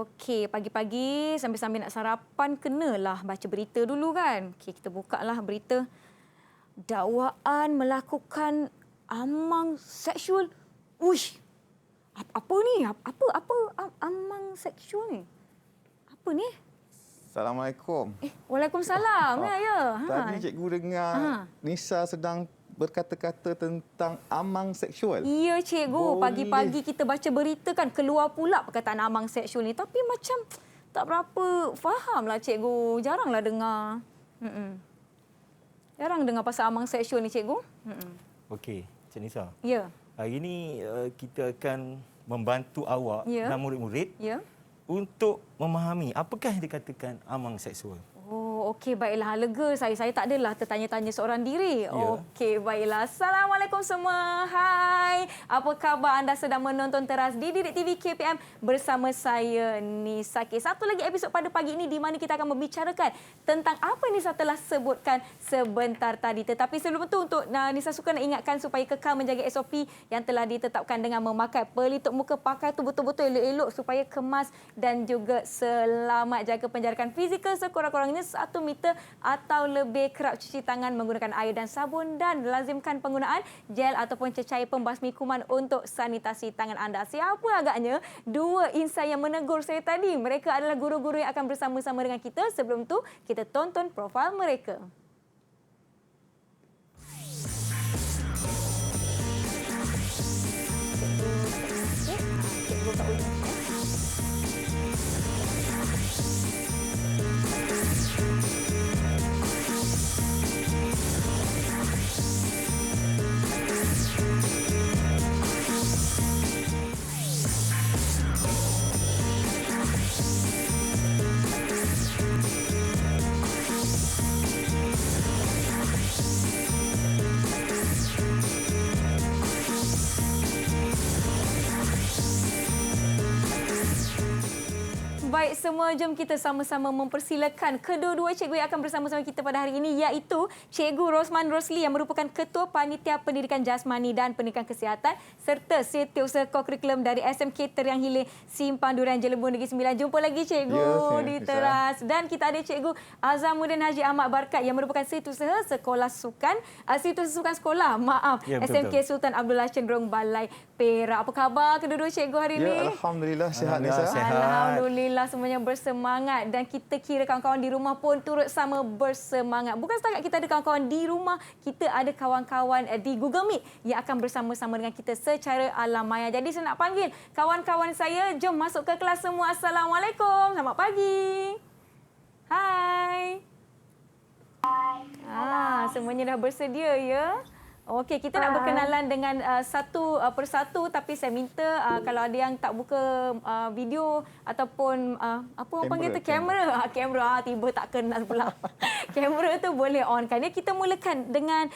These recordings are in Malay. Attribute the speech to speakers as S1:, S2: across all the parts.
S1: Okey, pagi-pagi sambil-sambil nak sarapan kenalah baca berita dulu kan. Okey, kita bukalah berita. Dakwaan melakukan amang seksual. Uish. Apa ni? Amang seksual ni? Apa ni?
S2: Assalamualaikum.
S1: Waalaikumsalam. Ya.
S2: Tadi cikgu dengar Nisa sedang berkata-kata tentang amang seksual.
S1: Ya, cikgu. Pagi-pagi kita baca berita kan keluar pula perkataan amang seksual ni. Tapi macam tak berapa fahamlah cikgu. Jaranglah dengar. Jarang dengar pasal amang seksual ni, cikgu.
S3: Okey, Cik Nisa.
S1: Ya.
S3: Hari ini kita akan membantu awak dan murid-murid untuk memahami apakah yang dikatakan amang seksual.
S1: Oh, okey, baiklah. Lega saya tak adalah tertanya-tanya seorang diri. Okey, baiklah. Assalamualaikum semua. Hai. Apa khabar anda sedang menonton teras di Didik TV KPM bersama saya, Nisa. Satu lagi episod pada pagi ini di mana kita akan membicarakan tentang apa Nisa telah sebutkan sebentar tadi. Tetapi sebelum itu, untuk Nisa suka nak ingatkan supaya kekal menjaga SOP yang telah ditetapkan dengan memakai pelitup muka, pakai tu betul-betul elok-elok supaya kemas dan juga selamat. Jaga penjarakan fizikal sekurang-kurangnya 1 meter atau lebih. Kerap cuci tangan menggunakan air dan sabun dan lazimkan penggunaan gel ataupun cecair pembasmi kuman untuk sanitasi tangan anda. Siapa agaknya dua insan yang menegur saya tadi? Mereka adalah guru-guru yang akan bersama-sama dengan kita. Sebelum tu, kita tonton profil mereka. Baik, semua jom kita sama-sama mempersilakan kedua-dua cikgu yang akan bersama-sama kita pada hari ini, iaitu Cikgu Rosman Rosli yang merupakan Ketua Panitia Pendidikan Jasmani dan Pendidikan Kesihatan serta Setiausaha Kokurikulum dari SMK Teriang Hilir Simpang Durian Jelembung Negeri Sembilan. Jumpa lagi cikgu di teras. Dan kita ada Cikgu Azamuddin Haji Ahmad Barkat yang merupakan Setiausaha Sekolah Sukan, Sekolah SMK Sultan Abdullah Cenderung Balai Perak. Apa khabar kedua-dua cikgu hari ini?
S2: Ya, alhamdulillah sihat Nisa.
S1: Alhamdulillah semuanya bersemangat dan kita kira kawan-kawan di rumah pun turut sama bersemangat. Bukan setakat kita ada kawan-kawan di rumah, kita ada kawan-kawan di Google Meet yang akan bersama-sama dengan kita secara alam maya. Jadi saya nak panggil kawan-kawan saya, jom masuk ke kelas semua. Assalamualaikum. Selamat pagi. Hai. Semuanya dah bersedia ya? Okey, kita nak berkenalan dengan satu persatu, tapi saya minta kalau ada yang tak buka video ataupun apa orang panggil tu, kamera. Tiba tak kenal pula. Kamera tu boleh on kan. Kita mulakan dengan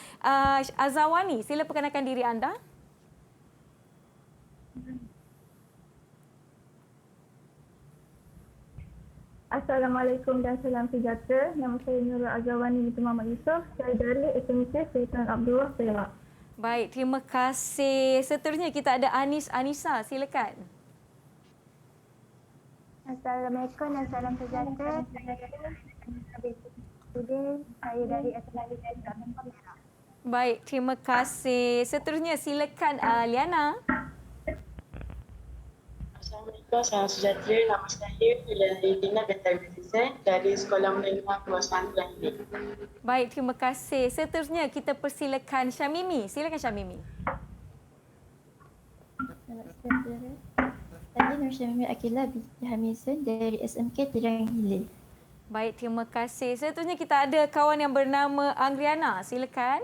S1: Azawani. Sila perkenalkan diri anda.
S4: Assalamualaikum dan salam sejahtera. Nama saya Nurul Azawani binti Muhammad Yusof. Saya dari SMK Sultan Abdullah Perak.
S1: Baik, terima kasih. Seterusnya kita ada Anisa. Silakan.
S4: Assalamualaikum dan salam sejahtera. Saya dari SMK Sultan Abdullah Perak.
S1: Baik, terima kasih. Seterusnya silakan Liana.
S5: Assalamualaikum, salam sejahtera. Nama saya Lina Betai Bezizan dari Sekolah Menengah Kebangsaan Teriang Hilir.
S1: Baik, terima kasih. Seterusnya kita persilakan Syamimi. Silakan Syamimi.
S6: Saya Nur Syamimi Akilah binti Hamisun dari SMK Teriang Hilir.
S1: Baik, terima kasih. Seterusnya kita ada kawan yang bernama Anggriana. Silakan.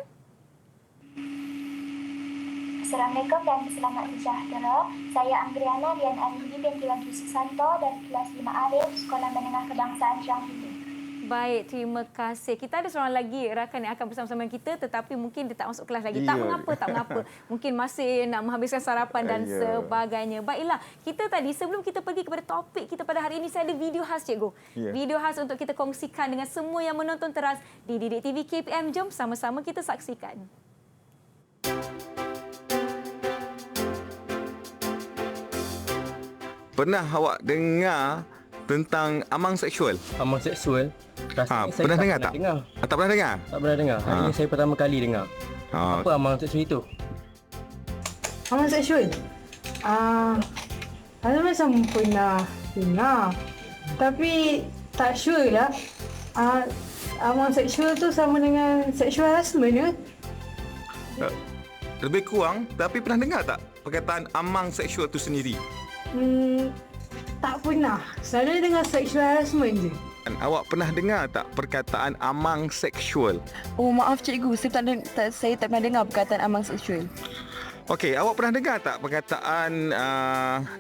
S7: Assalamualaikum dan selamat sejahtera. Saya Anggriana Rian Alidi binti Wagi Susanto dari kelas 5 Alif Sekolah Menengah Kebangsaan Teriang Hilir.
S1: Baik, terima kasih. Kita ada seorang lagi rakan yang akan bersama-sama kita tetapi mungkin dia tak masuk kelas lagi. Tak mengapa. Mungkin masih nak menghabiskan sarapan dan sebagainya. Baiklah, kita tadi sebelum kita pergi kepada topik kita pada hari ini, saya ada video khas cikgu. Video khas untuk kita kongsikan dengan semua yang menonton teras di Didik TV KPM. Jom sama-sama kita saksikan.
S2: Pernah awak dengar tentang amang seksual.
S8: Amang seksual. Rasanya saya
S2: Pernah dengar tak? Tak pernah dengar?
S8: Tak pernah dengar. Hari ini saya pertama kali dengar. Apa amang seksual itu?
S9: Amang seksual? Saya macam pernah dengar. Tapi tak sure lah. Amang seksual tu sama dengan sexual harassment ke?
S2: Lebih kurang, tapi pernah dengar tak perkataan amang seksual tu sendiri?
S9: Tak pernah. Selalu dengar sexual harassment je.
S2: Awak pernah dengar tak perkataan amang seksual?
S10: Oh, maaf cikgu. Saya tak pernah dengar perkataan amang seksual.
S2: Okey, awak pernah dengar tak perkataan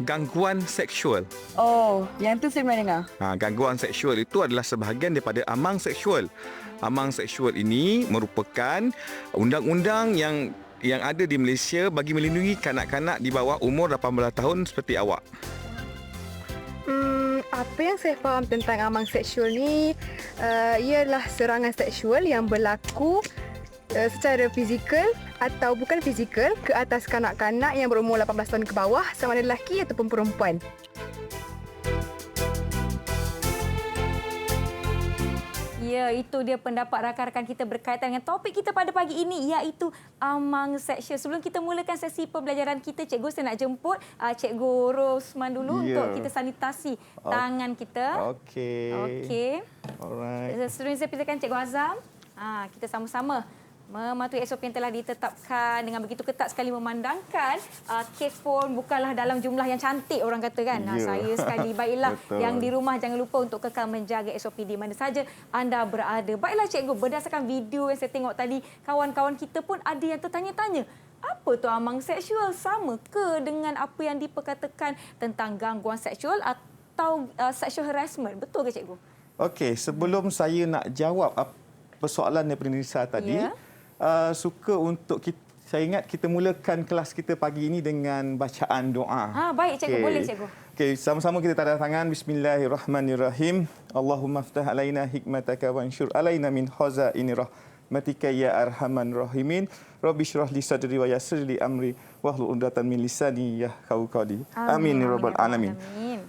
S2: gangguan seksual?
S10: Oh, yang tu saya pernah dengar.
S2: Gangguan seksual itu adalah sebahagian daripada amang seksual. Amang seksual ini merupakan undang-undang yang ada di Malaysia bagi melindungi kanak-kanak di bawah umur 18 tahun seperti awak.
S11: Apa yang saya faham tentang amang seksual ni ialah serangan seksual yang berlaku secara fizikal atau bukan fizikal ke atas kanak-kanak yang berumur 18 tahun ke bawah, sama ada lelaki ataupun perempuan.
S1: Ya, itu dia pendapat rakan-rakan kita berkaitan dengan topik kita pada pagi ini, iaitu amang seksual. Sebelum kita mulakan sesi pembelajaran kita, cikgu, saya nak jemput Cikgu Rosman dulu untuk kita sanitasi tangan kita. Okey. Alright. Sebelum saya persilakan Cikgu Azam, kita sama-sama mematuhi SOP yang telah ditetapkan dengan begitu ketat sekali, memandangkan kes pun bukanlah dalam jumlah yang cantik orang kata kan. Saya sekali, baiklah yang di rumah jangan lupa untuk kekal menjaga SOP di mana saja anda berada. Baiklah cikgu, berdasarkan video yang saya tengok tadi, kawan-kawan kita pun ada yang tertanya-tanya, apa tu amang seksual? Sama ke dengan apa yang diperkatakan tentang gangguan seksual atau sexual harassment? Betul ke cikgu?
S2: Okey, sebelum saya nak jawab persoalan daripada Nisa tadi, suka untuk saya ingat kita mulakan kelas kita pagi ini dengan bacaan doa.
S1: Baik cikgu, boleh cikgu.
S2: Okey, sama-sama kita tanda tangan. Bismillahirrahmanirrahim. Allahumma aftah alaina hikmataka wa anshur alaina min khazaini rahmatika ya arhaman rahimin. Rabbi shrah li sadri wa yassir li amri wahlul 'uqdatam min lisani yafqahu qawli. Amin ya rabbal alamin.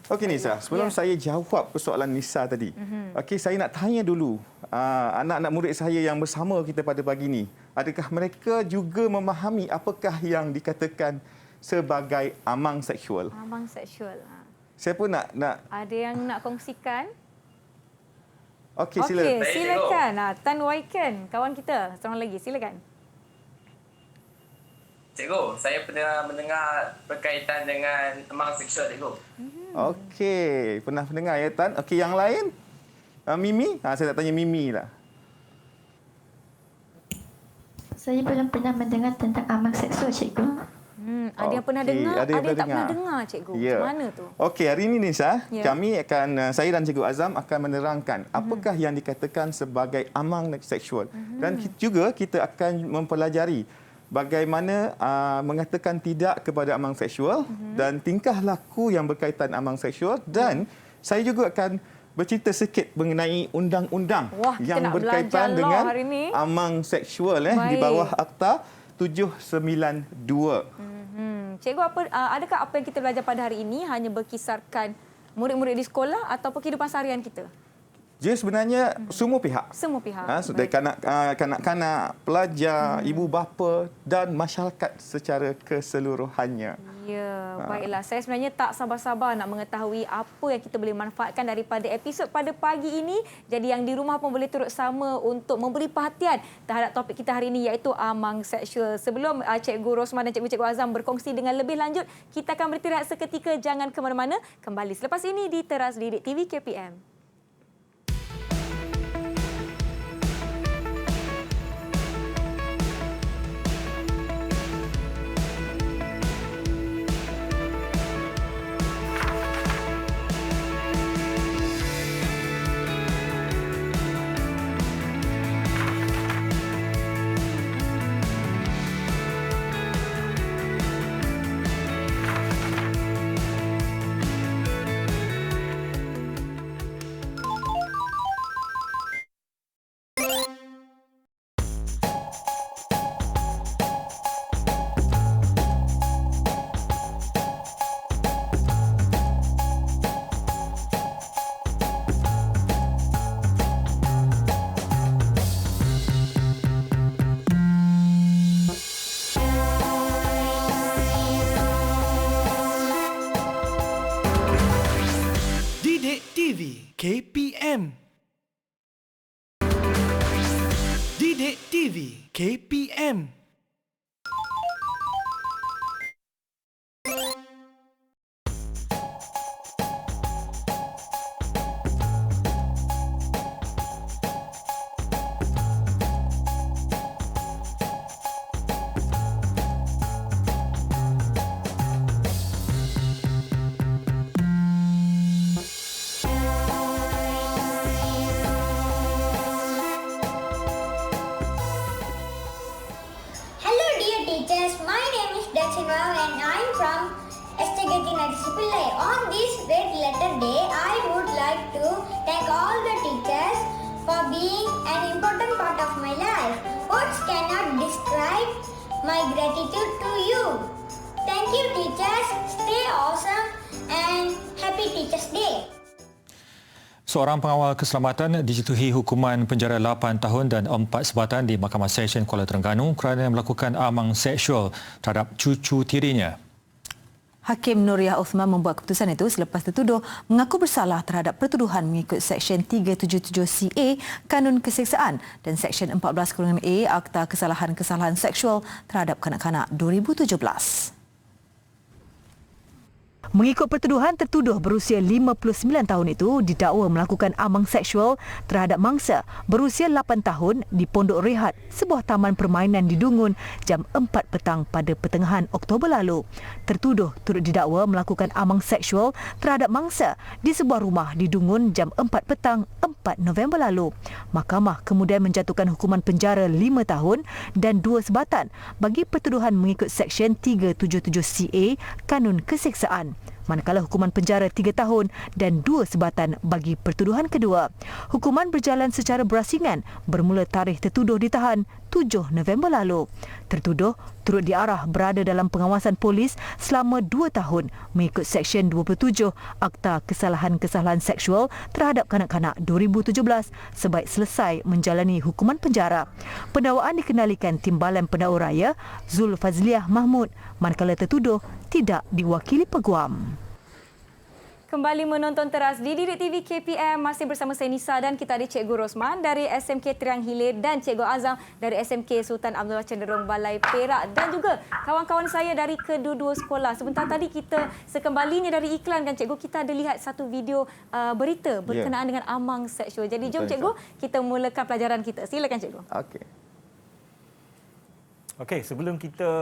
S2: Okey Nisa, sebelum saya jawab persoalan Nisa tadi, okey, saya nak tanya dulu anak-anak murid saya yang bersama kita pada pagi ini, adakah mereka juga memahami apakah yang dikatakan sebagai amang seksual?
S1: Amang seksual.
S2: Siapa nak?
S1: Ada yang nak kongsikan?
S2: Okey, silakan.
S1: Okey, silakan. Tan Waiken, kawan kita. Seorang lagi, silakan.
S12: Cikgu, saya pernah mendengar berkaitan dengan amang seksual, cikgu.
S2: Okey, pernah mendengar ya Tan? Okey, yang lain? Mimi? Saya nak tanya Mimi lah.
S6: Saya belum pernah mendengar tentang amang seksual, cikgu.
S1: Ada yang pernah dengar, ada yang tak pernah dengar, cikgu. Macam mana tu?
S2: Okey, hari ini Nisa, saya dan Cikgu Azam akan menerangkan apakah yang dikatakan sebagai amang seksual. Dan juga kita akan mempelajari bagaimana mengatakan tidak kepada amang seksual dan tingkah laku yang berkaitan amang seksual, dan saya juga akan bercerita sikit mengenai undang-undang yang berkaitan dengan amang seksual di bawah Akta 792.
S1: Cikgu, adakah apa yang kita belajar pada hari ini hanya berkisarkan murid-murid di sekolah ataupun kehidupan seharian kita?
S2: Dia sebenarnya semua pihak.
S1: Semua pihak.
S2: Dari kanak-kanak, pelajar, ibu bapa dan masyarakat secara keseluruhannya.
S1: Ya, baiklah. Saya sebenarnya tak sabar-sabar nak mengetahui apa yang kita boleh manfaatkan daripada episod pada pagi ini. Jadi yang di rumah pun boleh turut sama untuk memberi perhatian terhadap topik kita hari ini, iaitu amang seksual. Sebelum Cikgu Rosman dan Cikgu Azam berkongsi dengan lebih lanjut, kita akan beristirahat seketika. Jangan ke mana-mana. Kembali selepas ini di Teras Didik TV KPM.
S13: KPM. Didik TV KPM.
S14: And I'm from Estegetti Narisipillai. On this Red Letter Day, I would like to thank all the teachers for being an important part of my life. Words cannot describe my gratitude to you. Thank you, teachers. Stay awesome and happy Teachers' Day.
S15: Seorang pengawal keselamatan dijatuhi hukuman penjara 8 tahun dan 4 sebatan di Mahkamah Seksyen Kuala Terengganu kerana melakukan amang seksual terhadap cucu tirinya.
S16: Hakim Nuriyah Uthman membuat keputusan itu selepas tertuduh mengaku bersalah terhadap pertuduhan mengikut Seksyen 377CA Kanun Keseksaan dan Seksyen 14-A Akta Kesalahan-Kesalahan Seksual terhadap Kanak-kanak 2017. Mengikut pertuduhan, tertuduh berusia 59 tahun itu didakwa melakukan amang seksual terhadap mangsa berusia 8 tahun di Pondok Rehat, sebuah taman permainan di Dungun jam 4 petang pada pertengahan Oktober lalu. Tertuduh turut didakwa melakukan amang seksual terhadap mangsa di sebuah rumah di Dungun jam 4 petang 4 November lalu. Mahkamah kemudian menjatuhkan hukuman penjara 5 tahun dan 2 sebatan bagi pertuduhan mengikut Seksyen 377CA Kanun Keseksaan, manakala hukuman penjara 3 tahun dan 2 sebatan bagi pertuduhan kedua. Hukuman berjalan secara berasingan bermula tarikh tertuduh ditahan 7 November lalu. Tertuduh turut diarah berada dalam pengawasan polis selama 2 tahun mengikut Seksyen 27 Akta Kesalahan-Kesalahan Seksual terhadap Kanak-kanak 2017 sebaik selesai menjalani hukuman penjara. Pendakwaan dikendalikan Timbalan Pendakwa Raya Zul Fazliah Mahmud, manakala tertuduh tidak diwakili peguam.
S1: Kembali menonton teras di Didik TV KPM, masih bersama saya Nisa dan kita ada Cikgu Rosman dari SMK Triang Hilir dan Cikgu Azam dari SMK Sultan Abdullah Cenderung Balai Perak dan juga kawan-kawan saya dari kedua-dua sekolah. Sebentar tadi kita sekembalinya dari iklan kan Cikgu, kita ada lihat satu video berita berkenaan dengan amang seksual. Jadi jom Cikgu, kita mulakan pelajaran kita. Silakan Cikgu.
S3: Okey, sebelum kita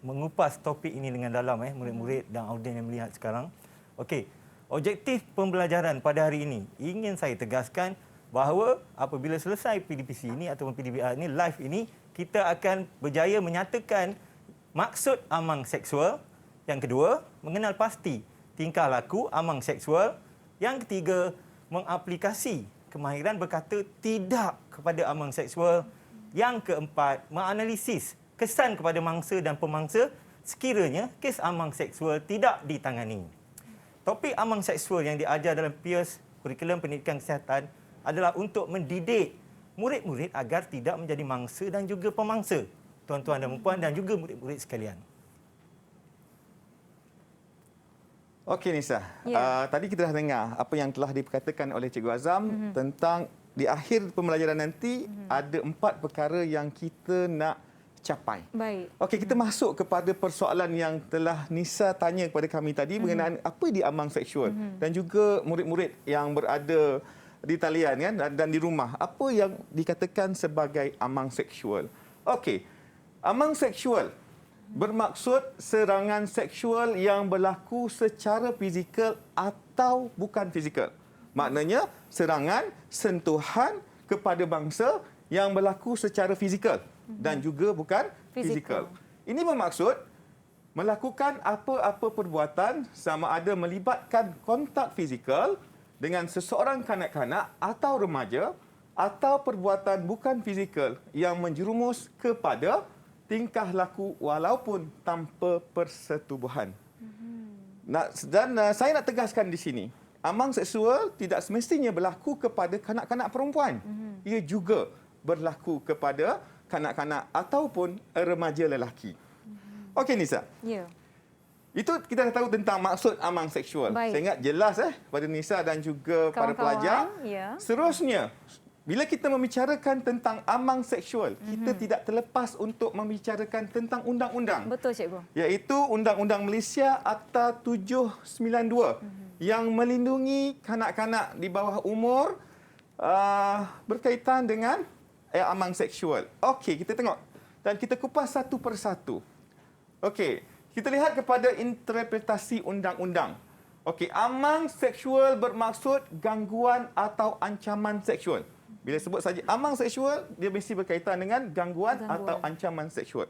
S3: mengupas topik ini dengan dalam murid-murid dan audien yang melihat sekarang. Okey, objektif pembelajaran pada hari ini ingin saya tegaskan bahawa apabila selesai PDPC ini ataupun PDBR ini live ini, kita akan berjaya menyatakan maksud amang seksual. Yang kedua, mengenal pasti tingkah laku amang seksual. Yang ketiga, mengaplikasi kemahiran berkata tidak kepada amang seksual. Yang keempat, menganalisis kesan kepada mangsa dan pemangsa sekiranya kes amang seksual tidak ditangani. Topik amang seksual yang diajar dalam PIRS, Kurikulum Pendidikan Kesihatan, adalah untuk mendidik murid-murid agar tidak menjadi mangsa dan juga pemangsa. Tuan-tuan dan puan dan juga murid-murid sekalian.
S2: Okey Nisa, tadi kita dah dengar apa yang telah diperkatakan oleh Cikgu Azam tentang di akhir pembelajaran nanti ada 4 perkara yang kita nak capai.
S1: Baik.
S2: Okey, kita masuk kepada persoalan yang telah Nisa tanya kepada kami tadi mengenai apa di amang seksual dan juga murid-murid yang berada di talian kan dan di rumah. Apa yang dikatakan sebagai amang seksual? Okey. Amang seksual bermaksud serangan seksual yang berlaku secara fizikal atau bukan fizikal. Maknanya serangan, sentuhan kepada bangsa yang berlaku secara fizikal dan juga bukan fizikal. Ini bermaksud melakukan apa-apa perbuatan sama ada melibatkan kontak fizikal dengan seseorang kanak-kanak atau remaja atau perbuatan bukan fizikal yang menjerumus kepada tingkah laku walaupun tanpa persetubuhan. Dan saya nak tegaskan di sini, amang seksual tidak semestinya berlaku kepada kanak-kanak perempuan. Ia juga berlaku kepada kanak-kanak ataupun remaja lelaki. Okey Nisa.
S1: Ya.
S2: Itu kita dah tahu tentang maksud amang seksual.
S1: Baik.
S2: Saya ingat jelas pada Nisa dan juga para pelajar.
S1: Ya.
S2: Seterusnya, bila kita membicarakan tentang amang seksual, kita tidak terlepas untuk membicarakan tentang undang-undang.
S1: Betul, Cikgu.
S2: Iaitu Undang-Undang Malaysia Akta 792 yang melindungi kanak-kanak di bawah umur berkaitan dengan amang seksual. Okey, kita tengok dan kita kupas satu persatu. Okey. Kita lihat kepada interpretasi undang-undang. Okey, amang seksual bermaksud gangguan atau ancaman seksual. Bila sebut saja amang seksual, dia mesti berkaitan dengan gangguan atau ancaman seksual.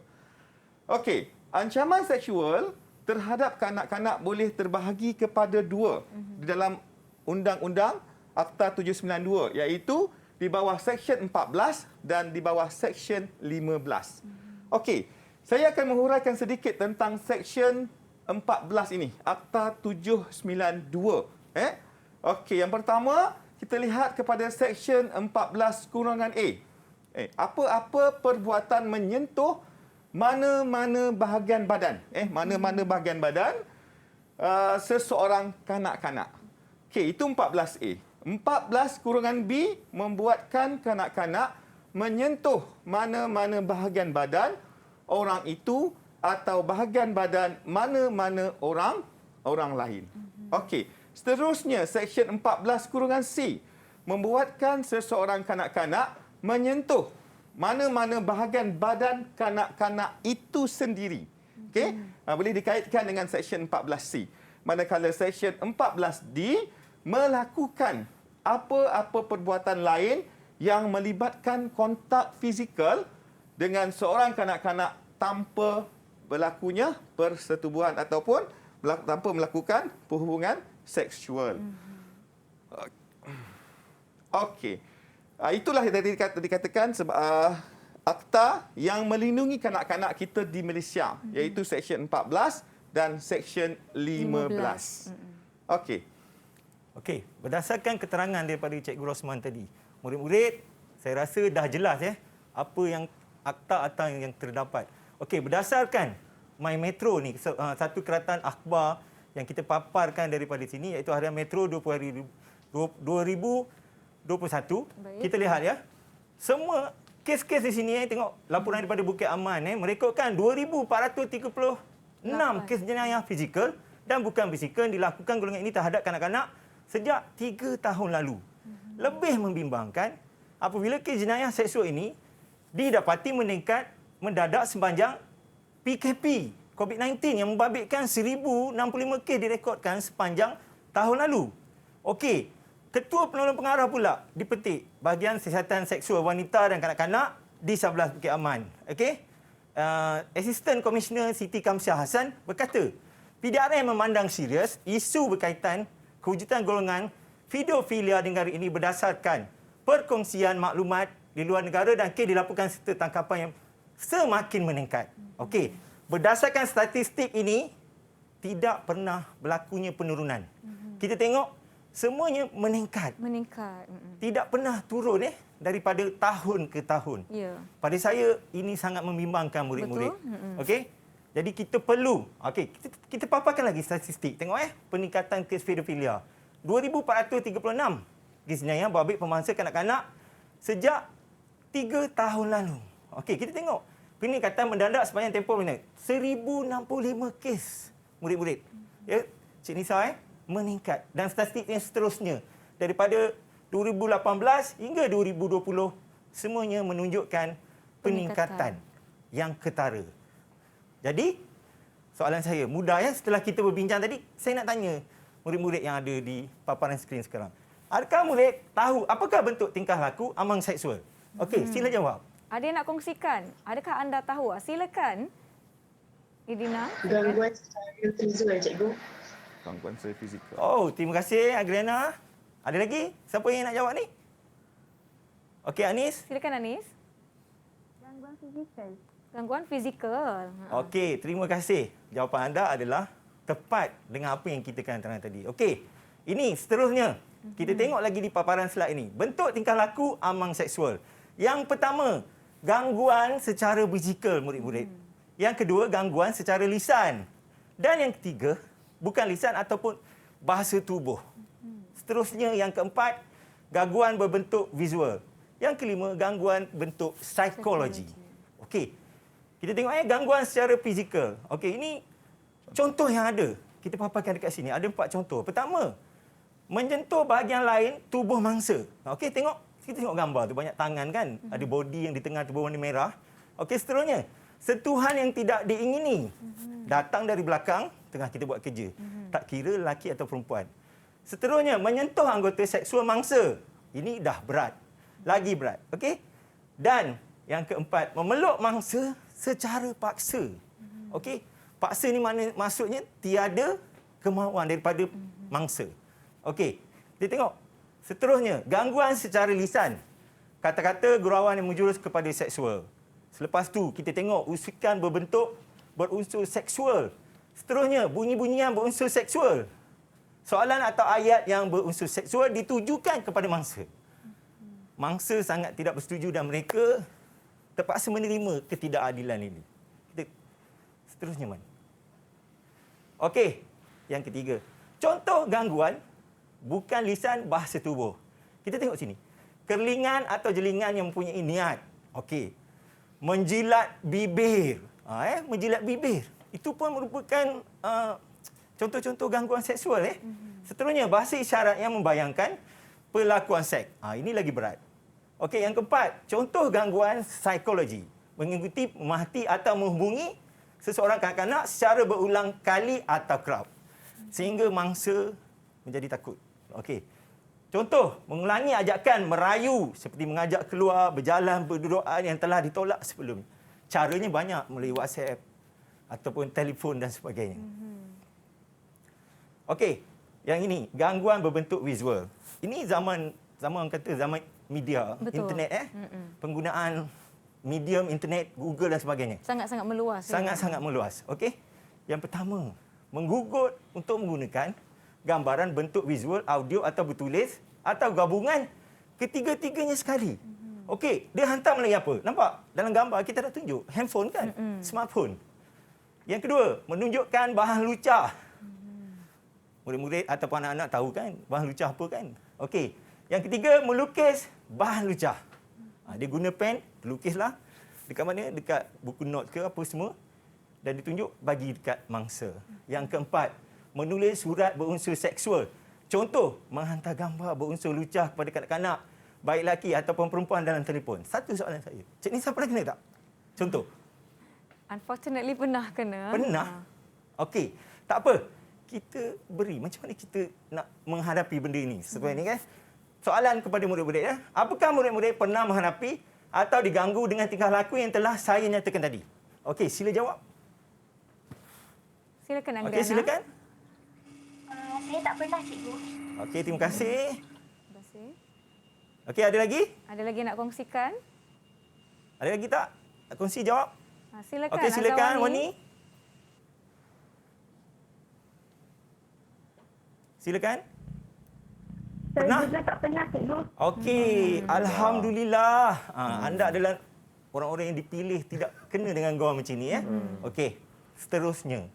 S2: Okey, ancaman seksual terhadap kanak-kanak boleh terbahagi kepada dua di dalam Undang-Undang Akta 792, iaitu di bawah Seksyen 14 dan di bawah Seksyen 15. Okey. Saya akan menguraikan sedikit tentang Seksyen 14 ini, Akta 792. Okey, yang pertama, kita lihat kepada Seksyen 14(A). Apa-apa perbuatan menyentuh mana-mana bahagian badan. Mana-mana bahagian badan seseorang kanak-kanak. Okey, itu 14(A). 14(B) membuatkan kanak-kanak menyentuh mana-mana bahagian badan orang itu atau bahagian badan mana-mana orang lain. Okey. Seterusnya, Seksyen 14(C) membuatkan seseorang kanak-kanak menyentuh mana-mana bahagian badan kanak-kanak itu sendiri. Okey? Boleh dikaitkan dengan Seksyen 14(C). Manakala Seksyen 14(D) melakukan apa-apa perbuatan lain yang melibatkan kontak fizikal dengan seorang kanak-kanak tanpa berlakunya persetubuhan ataupun tanpa melakukan perhubungan seksual. Okey. Itulah yang tadi dikatakan akta yang melindungi kanak-kanak kita di Malaysia, iaitu Seksyen 14 dan Seksyen 15. Okey.
S3: Okey, berdasarkan keterangan daripada Cikgu Rosman tadi, murid-murid saya rasa dah jelas apa yang akta-akta yang terdapat. Okey, berdasarkan My Metro ni, satu keratan akhbar yang kita paparkan daripada sini, iaitu Harian Metro 2021. Baik. Kita lihat semua kes-kes di sini, tengok laporan daripada Bukit Aman, merekodkan 2,436 kes jenayah fizikal dan bukan fizikal dilakukan golongan ini terhadap kanak-kanak sejak 3 tahun lalu. Lebih membimbangkan apabila kes jenayah seksual ini didapati meningkat mendadak sepanjang PKP COVID-19 yang membabitkan 1,065 kes direkodkan sepanjang tahun lalu. Okey, Ketua Penolong Pengarah pula dipetik bahagian siasatan seksual wanita dan kanak-kanak di 11 Bukit Aman. Okey, Asisten Komisioner Siti Kamsiah Hassan berkata, PDRM memandang serius isu berkaitan kewujudan golongan pedofilia di negara ini berdasarkan perkongsian maklumat di luar negara dan kes dilaporkan serta tangkapan yang semakin meningkat. Okey, berdasarkan statistik ini tidak pernah berlakunya penurunan. Kita tengok semuanya meningkat. Tidak pernah turun daripada tahun ke tahun. Pada saya ini sangat membimbangkan murid-murid. Okey. Jadi kita perlu kita paparkan lagi statistik. Tengok peningkatan kes pedofilia. 2,436 kes jenayah berbabit pemangsa kanak-kanak sejak 3 tahun lalu. Okey, kita tengok peningkatan mendadak sepanjang tempoh 1,065 kes murid-murid. Cik Nisa meningkat dan statistik yang seterusnya daripada 2018 hingga 2020 semuanya menunjukkan peningkatan yang ketara. Jadi soalan saya mudah setelah kita berbincang tadi, saya nak tanya murid-murid yang ada di paparan skrin sekarang. Adakah murid tahu apakah bentuk tingkah laku amang seksual? Okey, sila jawab.
S1: Ada yang nak kongsikan? Adakah anda tahu? Silakan. Idina.
S5: Gangguan secara fizikal, Cikgu.
S2: Gangguan secara fizikal.
S3: Oh, terima kasih Agriana. Ada lagi? Siapa yang nak jawab ni? Okey, Anis.
S1: Silakan Anis.
S4: Gangguan fizikal.
S1: Gangguan fizikal.
S3: Okey, terima kasih. Jawapan anda adalah tepat dengan apa yang kita terangkan tadi. Okey, ini seterusnya. Kita tengok lagi di paparan slide ini. Bentuk tingkah laku amang seksual. Yang pertama, gangguan secara fizikal murid-murid. Yang kedua, gangguan secara lisan. Dan yang ketiga, bukan lisan ataupun bahasa tubuh. Seterusnya yang keempat, gangguan berbentuk visual. Yang kelima, gangguan bentuk psikologi. Okey. Kita tengok gangguan secara fizikal. Okey, ini contoh yang ada. Kita paparkan dekat sini. Ada 4 contoh. Pertama, menyentuh bahagian lain tubuh mangsa. Okey, kita tengok gambar tu, banyak tangan kan? Ada body yang di tengah tu berwarna merah. Okey, seterusnya, sentuhan yang tidak diingini. Datang dari belakang, tengah kita buat kerja. Tak kira lelaki atau perempuan. Seterusnya, menyentuh anggota seksual mangsa. Ini dah berat. Lagi berat. Okey? Dan yang keempat, memeluk mangsa secara paksa. Okey? Paksa ni maksudnya tiada kemahuan daripada mangsa. Okey, kita tengok. Seterusnya, gangguan secara lisan. Kata-kata gurauan yang menjurus kepada seksual. Selepas tu, kita tengok usikan berbentuk berunsur seksual. Seterusnya, bunyi-bunyian berunsur seksual. Soalan atau ayat yang berunsur seksual ditujukan kepada mangsa. Mangsa sangat tidak bersetuju dan mereka terpaksa menerima ketidakadilan ini. Seterusnya, Man. Okey, yang ketiga. Contoh gangguan bukan lisan, bahasa tubuh. Kita tengok sini. Kerlingan atau jelingan yang mempunyai niat. Okey. Menjilat bibir. Menjilat bibir. Itu pun merupakan contoh-contoh gangguan seksual. Seterusnya, bahasa isyarat yang membayangkan perlakuan seks. Ini lagi berat. Okey, yang keempat. Contoh gangguan psikologi. Mengikuti, memahati atau menghubungi seseorang kanak-kanak secara berulang kali atau kerap. Sehingga mangsa menjadi takut. Okey. Contoh, mengulangi ajakan merayu seperti mengajak keluar, berjalan, berduaan yang telah ditolak sebelum. Caranya banyak melalui WhatsApp ataupun telefon dan sebagainya. Okey, yang ini gangguan berbentuk visual. Ini zaman media, internet penggunaan medium internet, Google dan sebagainya.
S1: Sangat-sangat meluas.
S3: Sangat-sangat meluas. Okey. Yang pertama, menggugut untuk menggunakan gambaran bentuk visual, audio atau bertulis atau gabungan ketiga-tiganya sekali. Okey, dia hantar melalui apa? Nampak? Dalam gambar kita dah tunjuk handphone kan? Smartphone. Yang kedua, menunjukkan bahan lucah. Murid-murid ataupun anak-anak tahu kan bahan lucah apa kan? Okey. Yang ketiga, melukis bahan lucah. Dia guna pen, lukislah. Dekat mana? Dekat buku note ke apa semua. Dan ditunjuk bagi dekat mangsa. Yang keempat, menulis surat berunsur seksual. Contoh, menghantar gambar berunsur lucah kepada kanak-kanak, baik lelaki ataupun perempuan dalam telefon. Satu soalan saya. Cik Nisa pernah kena tak? Contoh.
S1: Unfortunately pernah kena.
S3: Pernah? Okey. Tak apa. Kita beri. Macam mana kita nak menghadapi benda ini? Seperti ini kan? Soalan kepada murid-murid. Apakah murid-murid pernah menghadapi atau diganggu dengan tingkah laku yang telah saya nyatakan tadi? Okey, sila jawab.
S1: Silakan Anggrana.
S3: Okey, silakan.
S7: Saya tak pernah, cikgu.
S3: Okey, terima kasih.
S1: Terima kasih.
S3: Okey, ada lagi?
S1: Ada lagi nak kongsikan?
S3: Ada lagi tak? Nak kongsi jawab?
S1: Silakan.
S3: Okey, silakan Wani. Silakan. Pernah?
S4: Saya juga tak pernah, cikgu.
S3: Okey, alhamdulillah. Anda adalah orang-orang yang dipilih tidak kena dengan gawang macam ni. Okey, seterusnya.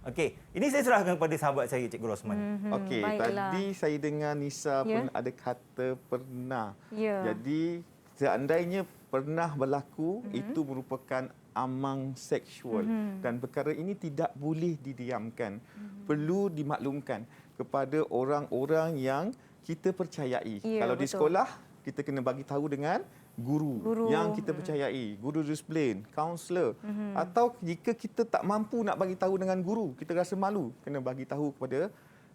S3: Okey, ini saya serahkan kepada sahabat saya, Cikgu Rosman.
S2: Okey, tadi saya dengar Nisa pun ada kata pernah. Jadi, seandainya pernah berlaku, itu merupakan amang seksual. Dan perkara ini tidak boleh didiamkan. Perlu dimaklumkan kepada orang-orang yang kita percayai. Kalau di sekolah, kita kena bagi tahu dengan guru yang kita percayai, guru disiplin, kaunselor. Atau jika kita tak mampu nak bagi tahu dengan guru, kita rasa malu, kena bagi tahu kepada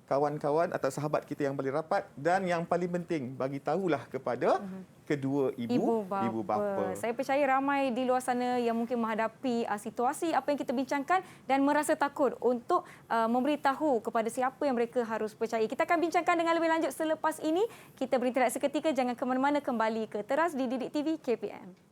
S2: kawan-kawan atau sahabat kita yang paling rapat, dan yang paling penting bagi tahulah kepada kedua ibu bapa.
S1: Saya percaya ramai di luar sana yang mungkin menghadapi situasi apa yang kita bincangkan dan merasa takut untuk memberitahu kepada siapa yang mereka harus percayai. Kita akan bincangkan dengan lebih lanjut selepas ini. Kita berinteraksi seketika, jangan ke mana-mana, kembali ke Teras di Didik TV KPM.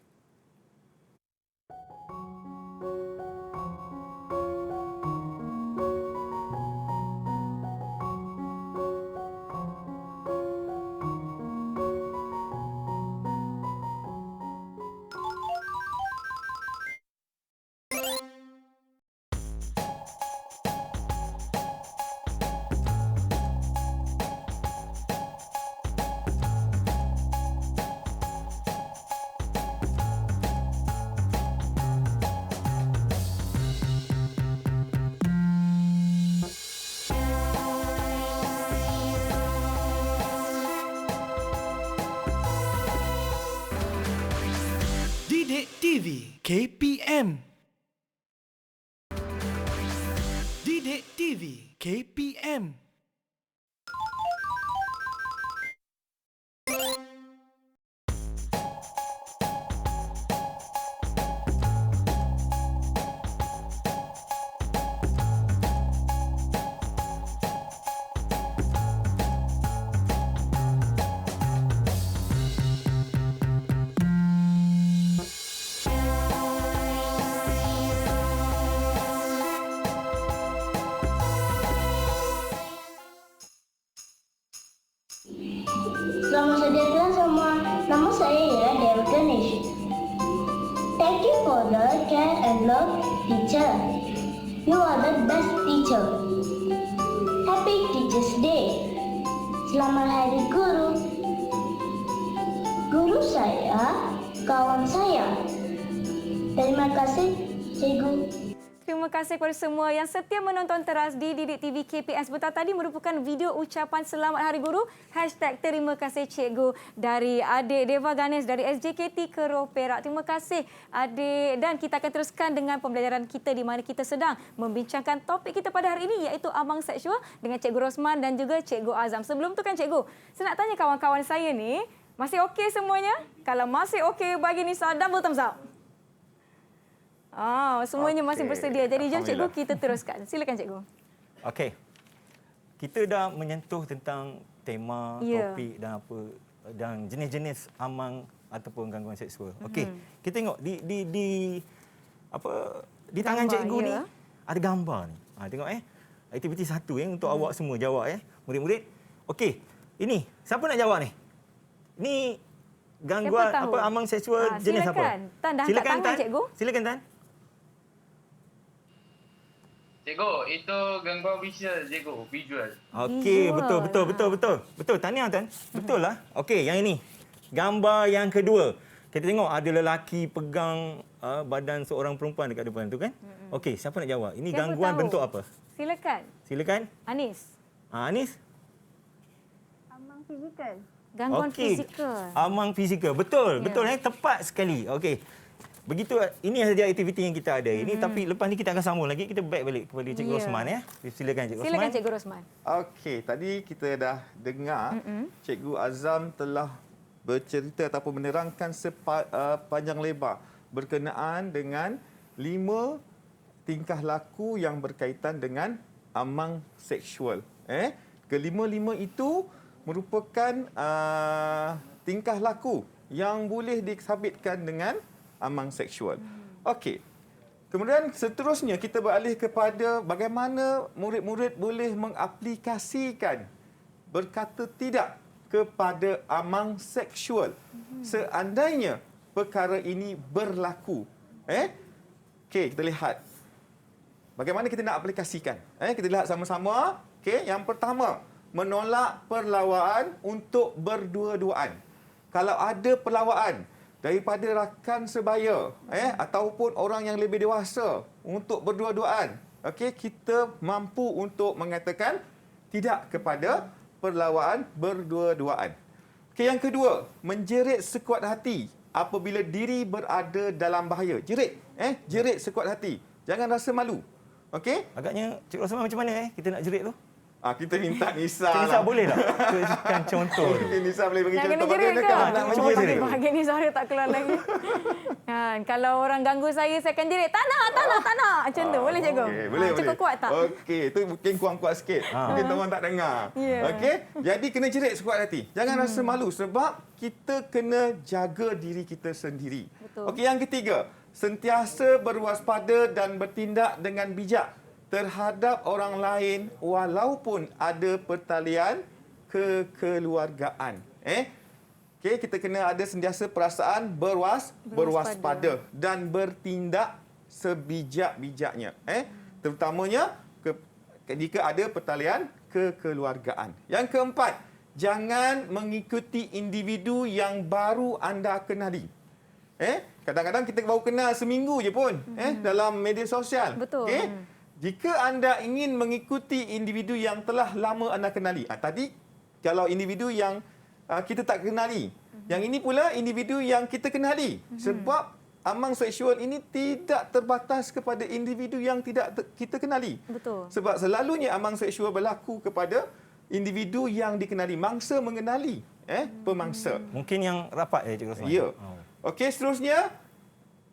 S13: TV KPM. Didik TV KPM.
S14: Selamat sejahtera semua. Nama saya ialah Dewa Ganesh. Thank you for the care and love, teacher. You are the best teacher. Happy Teachers Day. Selamat Hari Guru. Guru saya, kawan saya. Terima kasih, Cikgu.
S1: Terima kasih kepada semua yang setia menonton teras di Didik TV KPM. Sebentar tadi merupakan video ucapan Selamat Hari Guru #Terima kasih Cikgu dari adik Deva Ganesh dari SJKT Kero Perak. Terima kasih adik, dan kita akan teruskan dengan pembelajaran kita di mana kita sedang membincangkan topik kita pada hari ini iaitu amang seksual dengan Cikgu Rosman dan juga Cikgu Azam. Sebelum tu kan Cikgu, saya nak tanya kawan-kawan saya ni, masih okey semuanya? Kalau masih okey, bagi Nisa double thumbs up. Semuanya masih bersedia. Jadi jom Cikgu kita teruskan. Silakan Cikgu.
S3: Okey. Kita dah menyentuh tentang tema, topik dan apa dan jenis-jenis amang ataupun gangguan seksual. Okey. Kita tengok di tangan
S1: Gambar,
S3: Cikgu ni ada gambar ni. Tengok aktiviti 1 untuk awak semua jawab murid-murid. Okey. Ini siapa nak jawab ni? Ni gangguan apa amang seksual jenis apa?
S1: Tan, dah angkat tangan Cikgu.
S3: Silakan Tan.
S12: Cikgu, itu gangguan visual, Cikgu. Visual.
S3: Okey, betul. Tahniah Tan. Betul lah. Okey, yang ini. Gambar yang kedua. Kita tengok ada lelaki pegang badan seorang perempuan dekat depan tu kan? Okey, siapa nak jawab? Ini gangguan bentuk apa? Silakan.
S1: Anis.
S3: Anis?
S4: Amang fizikal.
S1: Gangguan fizikal.
S3: Amang fizikal. Betul. Tepat sekali. Okey. Begitu, ini saja aktiviti yang kita ada ini, tapi lepas ni kita akan sambung lagi. Kita back balik kepada Cikgu Rosman ya. Silakan Cikgu Rosman.
S1: Silakan Cikgu Rosman.
S2: Okey, tadi kita dah dengar Cikgu Azam telah bercerita ataupun menerangkan sepanjang lebar berkenaan dengan 5 tingkah laku yang berkaitan dengan amang seksual. Kelima-lima itu merupakan tingkah laku yang boleh disabitkan dengan amang seksual. Okey. Kemudian seterusnya kita beralih kepada bagaimana murid-murid boleh mengaplikasikan berkata tidak kepada amang seksual seandainya perkara ini berlaku. Okey, kita lihat bagaimana kita nak aplikasikan. Kita lihat sama-sama. Okey, yang pertama, menolak perlawaan untuk berdua-duaan. Kalau ada perlawaan daripada rakan sebaya ataupun orang yang lebih dewasa untuk berdua-duaan, okey, kita mampu untuk mengatakan tidak kepada perlawaan berdua-duaan. Okey, yang kedua, menjerit sekuat hati apabila diri berada dalam bahaya. Jerit sekuat hati. Jangan rasa malu. Okey?
S3: Agaknya Cikgu Rosman macam mana kita nak jerit tu?
S2: Kita minta Nisa
S3: lah. Nisa boleh tak? Berikan contoh.
S2: Mungkin Nisa boleh bagi
S1: nak
S2: contoh.
S1: Kena jerit ke?
S2: Bagi
S1: Nisa tak keluar lagi. Kalau orang ganggu saya akan jerit. Tak nak. Macam tu. Boleh Cikgu?
S2: Boleh.
S1: Cukup kuat tak?
S2: Okey. Itu mungkin kurang kuat sikit. Mungkin tuan tak dengar. Okey. Jadi kena jerit sekuat hati. Jangan rasa malu sebab kita kena jaga diri kita sendiri. Okey, yang ketiga. Sentiasa berwaspada dan bertindak dengan bijak terhadap orang lain walaupun ada pertalian kekeluargaan. Okey, kita kena ada sentiasa perasaan berwaspada dan bertindak sebijak-bijaknya. Terutamanya jika ada pertalian kekeluargaan. Yang keempat, jangan mengikuti individu yang baru anda kenali. Kadang-kadang kita baru kenal seminggu je pun dalam media sosial.
S1: Betul.
S2: Jika anda ingin mengikuti individu yang telah lama anda kenali. Tadi kalau individu yang kita tak kenali. Yang ini pula individu yang kita kenali. Sebab amang seksual ini tidak terbatas kepada individu yang tidak kita kenali.
S1: Betul.
S2: Sebab selalunya amang seksual berlaku kepada individu yang dikenali, mangsa mengenali pemangsa.
S3: Mungkin yang rapat Cikgu Rosman.
S2: Ya. Okey, seterusnya,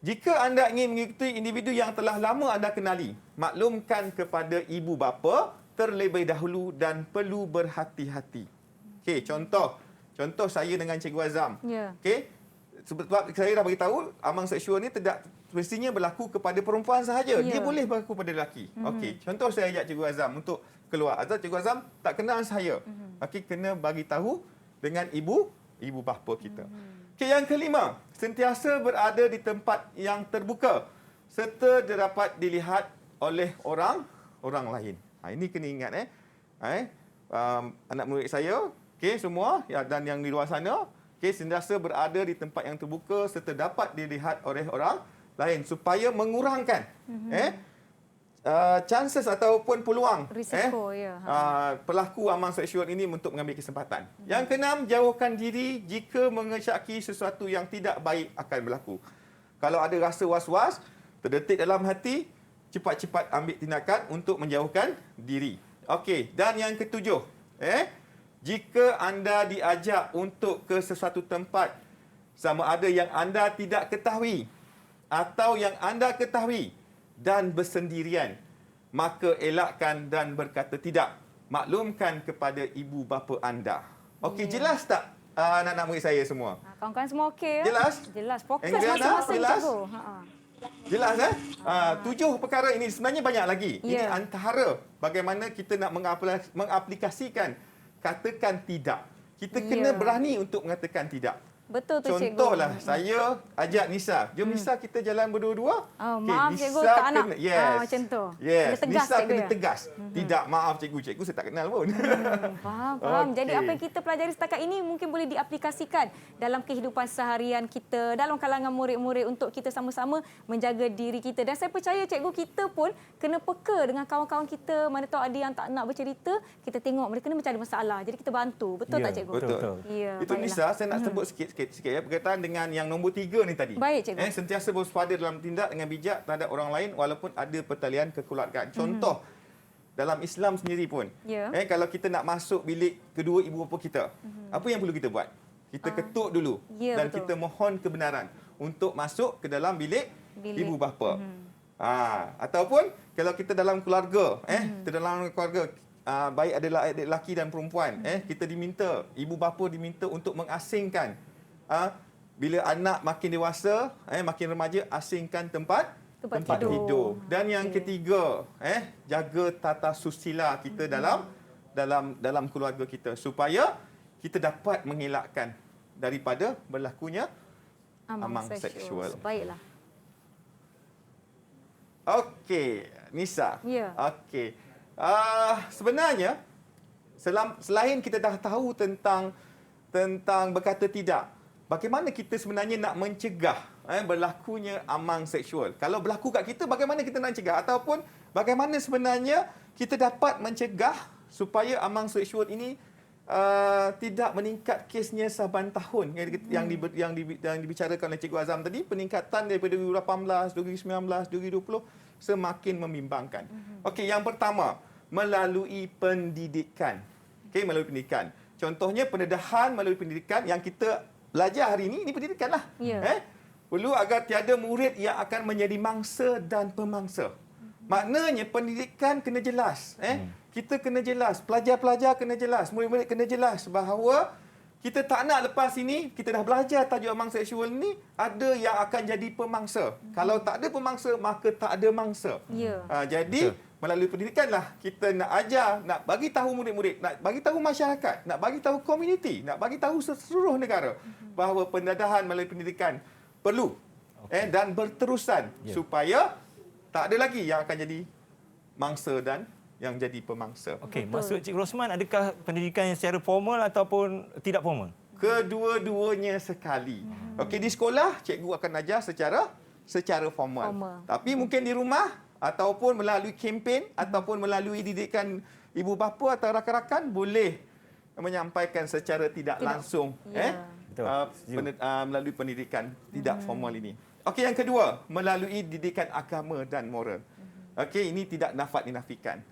S2: jika anda ingin mengikuti individu yang telah lama anda kenali, maklumkan kepada ibu bapa terlebih dahulu dan perlu berhati-hati. Okey, contoh saya dengan Cikgu Azam.
S1: Ya.
S2: Okey, sebab saya dah beritahu amang seksual ni tidak mestinya berlaku kepada perempuan sahaja.
S1: Ya.
S2: Dia boleh berlaku pada lelaki. Okey, contoh saya ajak Cikgu Azam untuk keluar. Atau Cikgu Azam tak kenal saya. Okey, kena bagi tahu dengan ibu bapa kita. Okey, yang kelima, sentiasa berada di tempat yang terbuka serta dapat dilihat oleh orang lain. Ini kena ingat anak murid saya, okey, semua dan yang di luar sana, okey, sentiasa berada di tempat yang terbuka serta dapat dilihat oleh orang lain supaya mengurangkan chances ataupun peluang
S1: risiko
S2: pelaku amang seksual ini untuk mengambil kesempatan. Yang keenam, jauhkan diri jika mengesyaki sesuatu yang tidak baik akan berlaku. Kalau ada rasa was-was, terdetik dalam hati, cepat-cepat ambil tindakan untuk menjauhkan diri. Okey, dan yang ketujuh, jika anda diajak untuk ke sesuatu tempat sama ada yang anda tidak ketahui atau yang anda ketahui dan bersendirian, maka elakkan dan berkata tidak. Maklumkan kepada ibu bapa anda. Okey, jelas tak anak-anak murid saya semua?
S1: Kawan-kawan semua okey ya?
S2: Jelas?
S1: Jelas. Fokus
S2: Adriana,
S1: masing-masing
S2: jelas?
S1: Cikgu.
S2: Jelas 7 perkara ini sebenarnya banyak lagi. Ini
S1: Ya.
S2: antara bagaimana kita nak mengaplikasikan katakan tidak. Kita kena berani untuk mengatakan tidak.
S1: Betul tu Cikgu.
S2: Contohlah, saya ajak Nisa. Jom Nisa kita jalan berdua-dua.
S1: Maaf Cikgu, tak nak.
S2: Yes.
S1: Macam tu.
S2: Yes.
S1: Kena tegas,
S2: Nisa
S1: Cikgu,
S2: kena
S1: ya?
S2: tegas. Tidak, maaf Cikgu. Cikgu saya tak kenal pun.
S1: Faham. Jadi apa yang kita pelajari setakat ini mungkin boleh diaplikasikan dalam kehidupan seharian kita, dalam kalangan murid-murid untuk kita sama-sama menjaga diri kita. Dan saya percaya Cikgu, kita pun kena peka dengan kawan-kawan kita. Mana tahu ada yang tak nak bercerita, kita tengok mereka ni macam ada masalah. Jadi kita bantu. Betul tak Cikgu?
S2: Betul.
S1: Ya,
S2: Itu Nisa, saya nak sebut sikit ya, berkaitan dengan yang nombor 3 ni tadi.
S1: Baik, Cikgu.
S2: Sentiasa berwaspada dalam tindak dengan bijak terhadap orang lain walaupun ada pertalian kekeluargaan. Contoh, dalam Islam sendiri pun, kalau kita nak masuk bilik kedua ibu bapa kita, apa yang perlu kita buat? Kita ketuk dulu dan
S1: betul.
S2: kita mohon kebenaran untuk masuk ke dalam bilik ibu bapa. Ataupun kalau kita dalam keluarga, kita dalam keluarga, baik adalah adik lelaki dan perempuan, kita diminta, ibu bapa diminta untuk mengasingkan. Bila anak makin dewasa, makin remaja, asingkan tempat tidur. Dan yang ketiga, jaga tata susila kita dalam keluarga kita supaya kita dapat mengelakkan daripada berlakunya amang seksual.
S1: Baiklah.
S2: Okey, Nisa.
S1: Ya.
S2: Okey. Sebenarnya selain kita dah tahu tentang berkata tidak, bagaimana kita sebenarnya nak mencegah berlakunya amang seksual? Kalau berlaku kat kita, bagaimana kita nak mencegah? Ataupun bagaimana sebenarnya kita dapat mencegah supaya amang seksual ini tidak meningkat kesnya saban tahun yang dibicarakan oleh Cikgu Azam tadi, peningkatan daripada 2018, 2019, 2020 semakin membimbangkan. Okey, yang pertama, melalui pendidikan. Okey, melalui pendidikan. Contohnya pendedahan melalui pendidikan yang kita belajar hari ini pendidikanlah. Perlu agar tiada murid yang akan menjadi mangsa dan pemangsa. Maknanya pendidikan kena jelas. Kita kena jelas, pelajar-pelajar kena jelas, murid-murid kena jelas bahawa kita tak nak lepas ini, kita dah belajar tajuk amang seksual ni, ada yang akan jadi pemangsa. Kalau tak ada pemangsa, maka tak ada mangsa. Jadi, melalui pendidikanlah kita nak ajar, nak bagi tahu murid-murid, nak bagi tahu masyarakat, nak bagi tahu komuniti, nak bagi tahu seluruh negara bahawa pendedahan melalui pendidikan perlu dan berterusan supaya tak ada lagi yang akan jadi mangsa dan yang jadi pemangsa.
S3: Okey, maksud Cikgu Rosman, adakah pendidikan yang secara formal ataupun tidak formal?
S2: Kedua-duanya sekali. Okey, di sekolah cikgu akan ajar secara formal. Tapi mungkin di rumah ataupun melalui kempen ataupun melalui didikan ibu bapa atau rakan-rakan boleh menyampaikan secara tidak langsung melalui pendidikan tidak formal ini. Okey, yang kedua, melalui didikan agama dan moral. Okey, ini tidak dapat dinafikan.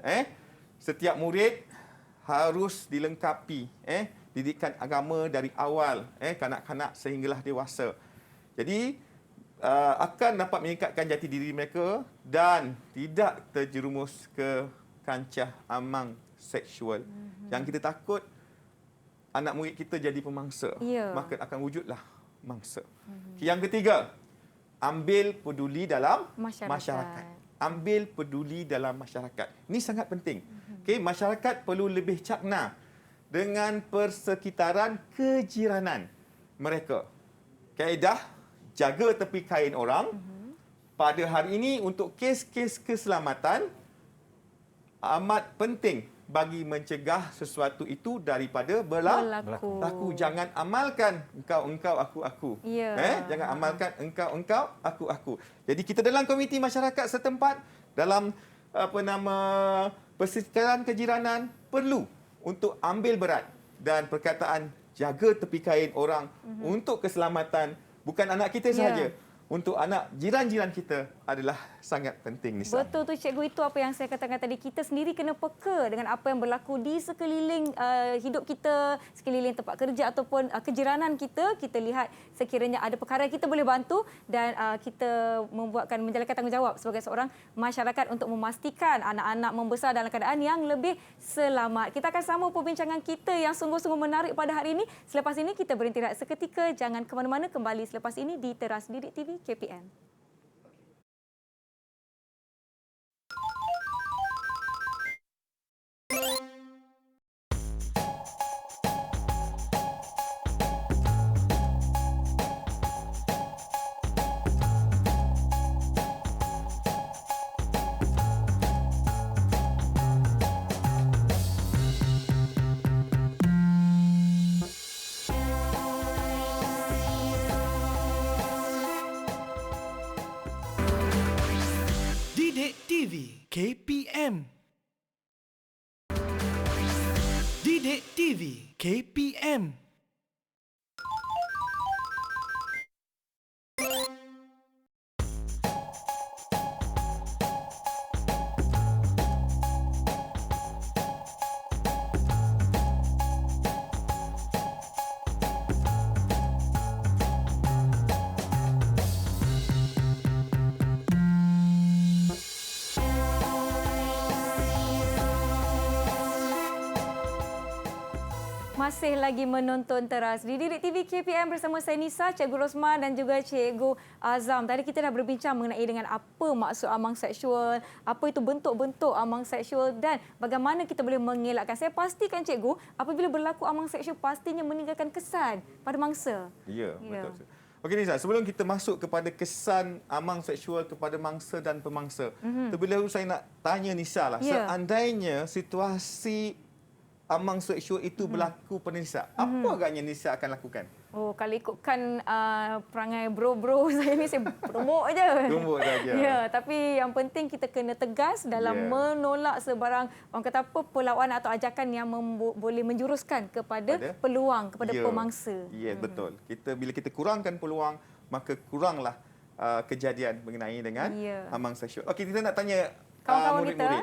S2: Setiap murid harus dilengkapi didikan agama dari awal, kanak-kanak sehinggalah dewasa. Jadi akan dapat meningkatkan jati diri mereka dan tidak terjerumus ke kancah amang seksual. Yang kita takut anak murid kita jadi pemangsa, maka akan wujudlah mangsa. Yang ketiga, ambil peduli dalam masyarakat. Ambil peduli dalam masyarakat. Ini sangat penting. Okey, masyarakat perlu lebih cakna dengan persekitaran kejiranan mereka. Kaedah jaga tepi kain orang. Pada hari ini untuk kes-kes keselamatan amat penting bagi mencegah sesuatu itu daripada berlaku. Jangan amalkan engkau, aku. Jangan amalkan engkau, aku. Jadi kita dalam komiti masyarakat setempat, dalam persekitaran kejiranan perlu untuk ambil berat dan perkataan jaga tepi kain orang untuk keselamatan bukan anak kita sahaja. Untuk anak jiran-jiran kita adalah sangat penting, Nisa.
S1: Betul tu cikgu, itu apa yang saya katakan tadi. Kita sendiri kena peka dengan apa yang berlaku di sekeliling hidup kita, sekeliling tempat kerja ataupun kejiranan kita. Kita lihat sekiranya ada perkara kita boleh bantu dan kita menjalankan tanggungjawab sebagai seorang masyarakat untuk memastikan anak-anak membesar dalam keadaan yang lebih selamat. Kita akan sambung perbincangan kita yang sungguh-sungguh menarik pada hari ini. Selepas ini kita berhenti rehat seketika. Jangan ke mana-mana, kembali selepas ini di Teras Didik TV KPM.
S13: Didik TV KPM. Didik TV KPM.
S1: Masih lagi menonton Teras di Didik TV KPM bersama saya Nisa, Cikgu Rosman dan juga Cikgu Azam. Tadi kita dah berbincang mengenai dengan apa maksud amang seksual, apa itu bentuk-bentuk amang seksual dan bagaimana kita boleh mengelakkan. Saya pastikan Cikgu, apabila berlaku amang seksual pastinya meninggalkan kesan pada mangsa.
S2: Ya, betul. Okey Nisa, sebelum kita masuk kepada kesan amang seksual kepada mangsa dan pemangsa, terlebih dahulu saya nak tanya Nisa lah, seandainya situasi amang seksual itu berlaku pada Nisa, apa agaknya Nisa akan lakukan?
S1: Oh, kalau ikutkan perangai bro-bro saya ni, saya promote je.
S2: Promote saja.
S1: Ya, tapi yang penting kita kena tegas dalam menolak sebarang, orang kata apa, perlawanan atau ajakan yang boleh menjuruskan kepada peluang, kepada pemangsa.
S2: Ya, betul. Bila kita kurangkan peluang, maka kuranglah kejadian mengenai dengan amang seksual. Okey, kita nak tanya
S1: kawan-kawan kita,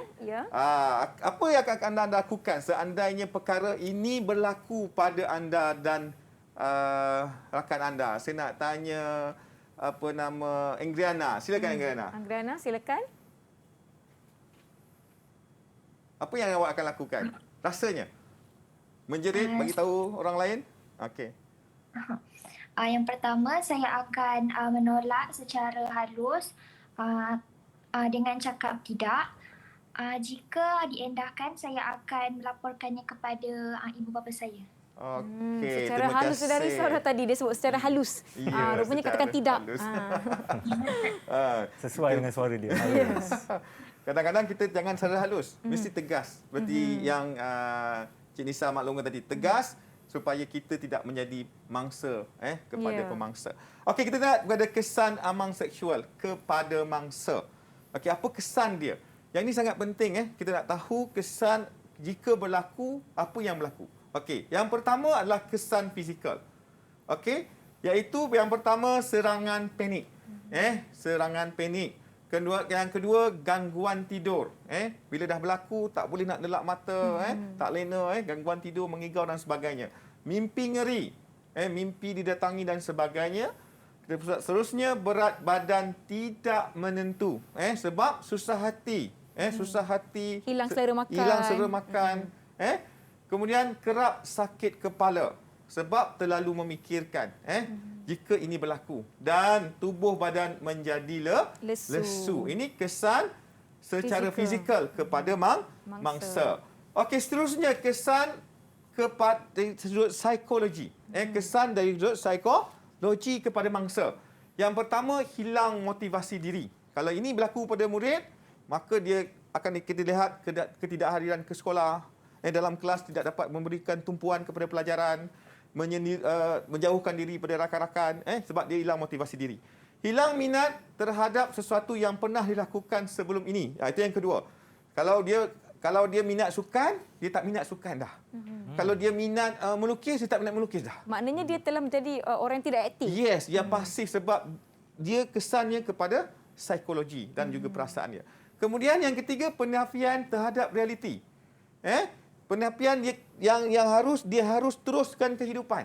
S2: apa yang akan anda lakukan seandainya perkara ini berlaku pada anda dan rakan anda? Saya nak tanya Angriana. Silakan Angriana.
S1: Angriana, silakan.
S2: Apa yang awak akan lakukan? Rasanya menjerit, bagi tahu orang lain? Okey.
S7: Yang pertama, saya akan menolak secara halus dengan cakap tidak. Jika diendahkan, saya akan melaporkannya kepada ibu bapa saya.
S2: Okey,
S1: secara halus sudah risau tadi dia sebut secara halus. Rupanya katakan tidak.
S3: Sesuai dengan suara dia.
S2: Kadang-kadang kita jangan secara halus, mesti tegas. Seperti yang Cik Nisa maklumkan tadi, tegas supaya kita tidak menjadi mangsa kepada pemangsa. Okey, kita lihat kepada kesan amang seksual kepada mangsa. Okey, apa kesan dia? Yang ini sangat penting kita nak tahu kesan jika berlaku, apa yang berlaku. Okey, yang pertama adalah kesan fizikal. Okey, iaitu yang pertama serangan panik. serangan panik. Yang kedua, gangguan tidur. Bila dah berlaku, tak boleh nak delap mata, tak lena, gangguan tidur, mengigau dan sebagainya. Mimpi ngeri, mimpi didatangi dan sebagainya. Seterusnya, berat badan tidak menentu. Sebab susah hati. Susah hati.
S1: Hilang selera makan.
S2: Hilang selera makan. Kemudian, kerap sakit kepala. Sebab terlalu memikirkan. Jika ini berlaku. Dan tubuh badan menjadi lesu. Ini kesan secara fizikal kepada mangsa. Okey, seterusnya kesan kepada sudut psikologi. Kesan dari sudut psikologi kepada mangsa. Yang pertama, hilang motivasi diri. Kalau ini berlaku pada murid, maka dia akan kita lihat ketidakhadiran ke sekolah. Dalam kelas tidak dapat memberikan tumpuan kepada pelajaran. Menjauhkan diri pada rakan-rakan sebab dia hilang motivasi diri. Hilang minat terhadap sesuatu yang pernah dilakukan sebelum ini. Itu yang kedua. Kalau dia minat sukan, dia tak minat sukan dah. Kalau dia minat melukis, dia tak minat melukis dah.
S1: Maknanya dia telah menjadi orang yang tidak aktif.
S2: Yes, dia pasif sebab dia kesannya kepada psikologi dan juga perasaan dia. Kemudian yang ketiga, penafian terhadap realiti. Penafian yang harus teruskan kehidupan.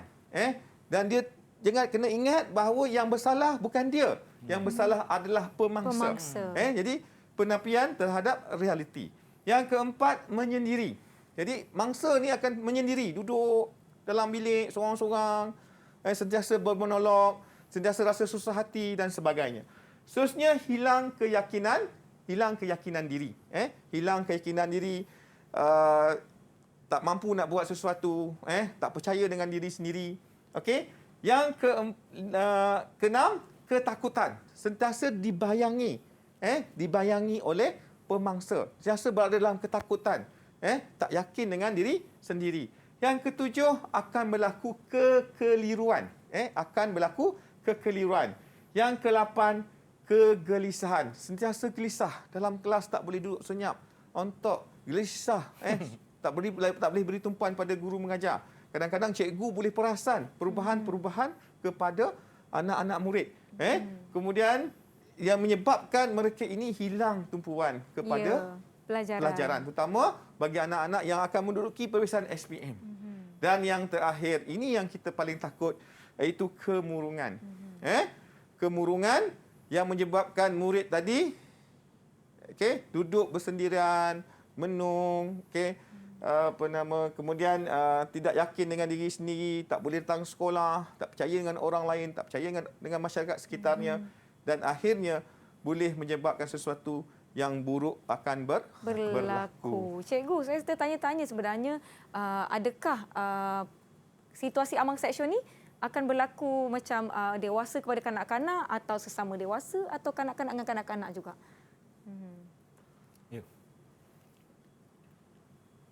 S2: Dan dia jangan kena ingat bahawa yang bersalah bukan dia. Yang bersalah adalah pemangsa. Jadi penafian terhadap realiti. Yang keempat, menyendiri. Jadi mangsa ni akan menyendiri, duduk dalam bilik seorang-seorang, sentiasa bermonolog, sentiasa rasa susah hati dan sebagainya. Seterusnya, hilang keyakinan diri. Hilang keyakinan diri, tak mampu nak buat sesuatu, tak percaya dengan diri sendiri. Okey. Yang keenam, ketakutan. Sentiasa dibayangi oleh pemangsa. Sentiasa berada dalam ketakutan, tak yakin dengan diri sendiri. Yang ketujuh, akan berlaku kekeliruan. Yang kelapan, kegelisahan. Sentiasa gelisah. Dalam kelas tak boleh duduk senyap. Ontok, gelisah. Tak boleh beri tumpuan pada guru mengajar. Kadang-kadang cikgu boleh perasan perubahan-perubahan kepada anak-anak murid. Kemudian yang menyebabkan mereka ini hilang tumpuan kepada pelajaran. Terutama bagi anak-anak yang akan menduduki peperiksaan SPM. Dan yang terakhir, ini yang kita paling takut, iaitu kemurungan. Kemurungan yang menyebabkan murid tadi duduk bersendirian, menung, kemudian tidak yakin dengan diri sendiri, tak boleh datang sekolah, tak percaya dengan orang lain, tak percaya dengan masyarakat sekitarnya, dan akhirnya boleh menyebabkan sesuatu yang buruk akan berlaku.
S1: Cikgu, saya tertanya-tanya sebenarnya, adakah situasi amang seksual ni akan berlaku macam dewasa kepada kanak-kanak atau sesama dewasa atau kanak-kanak dengan kanak-kanak juga?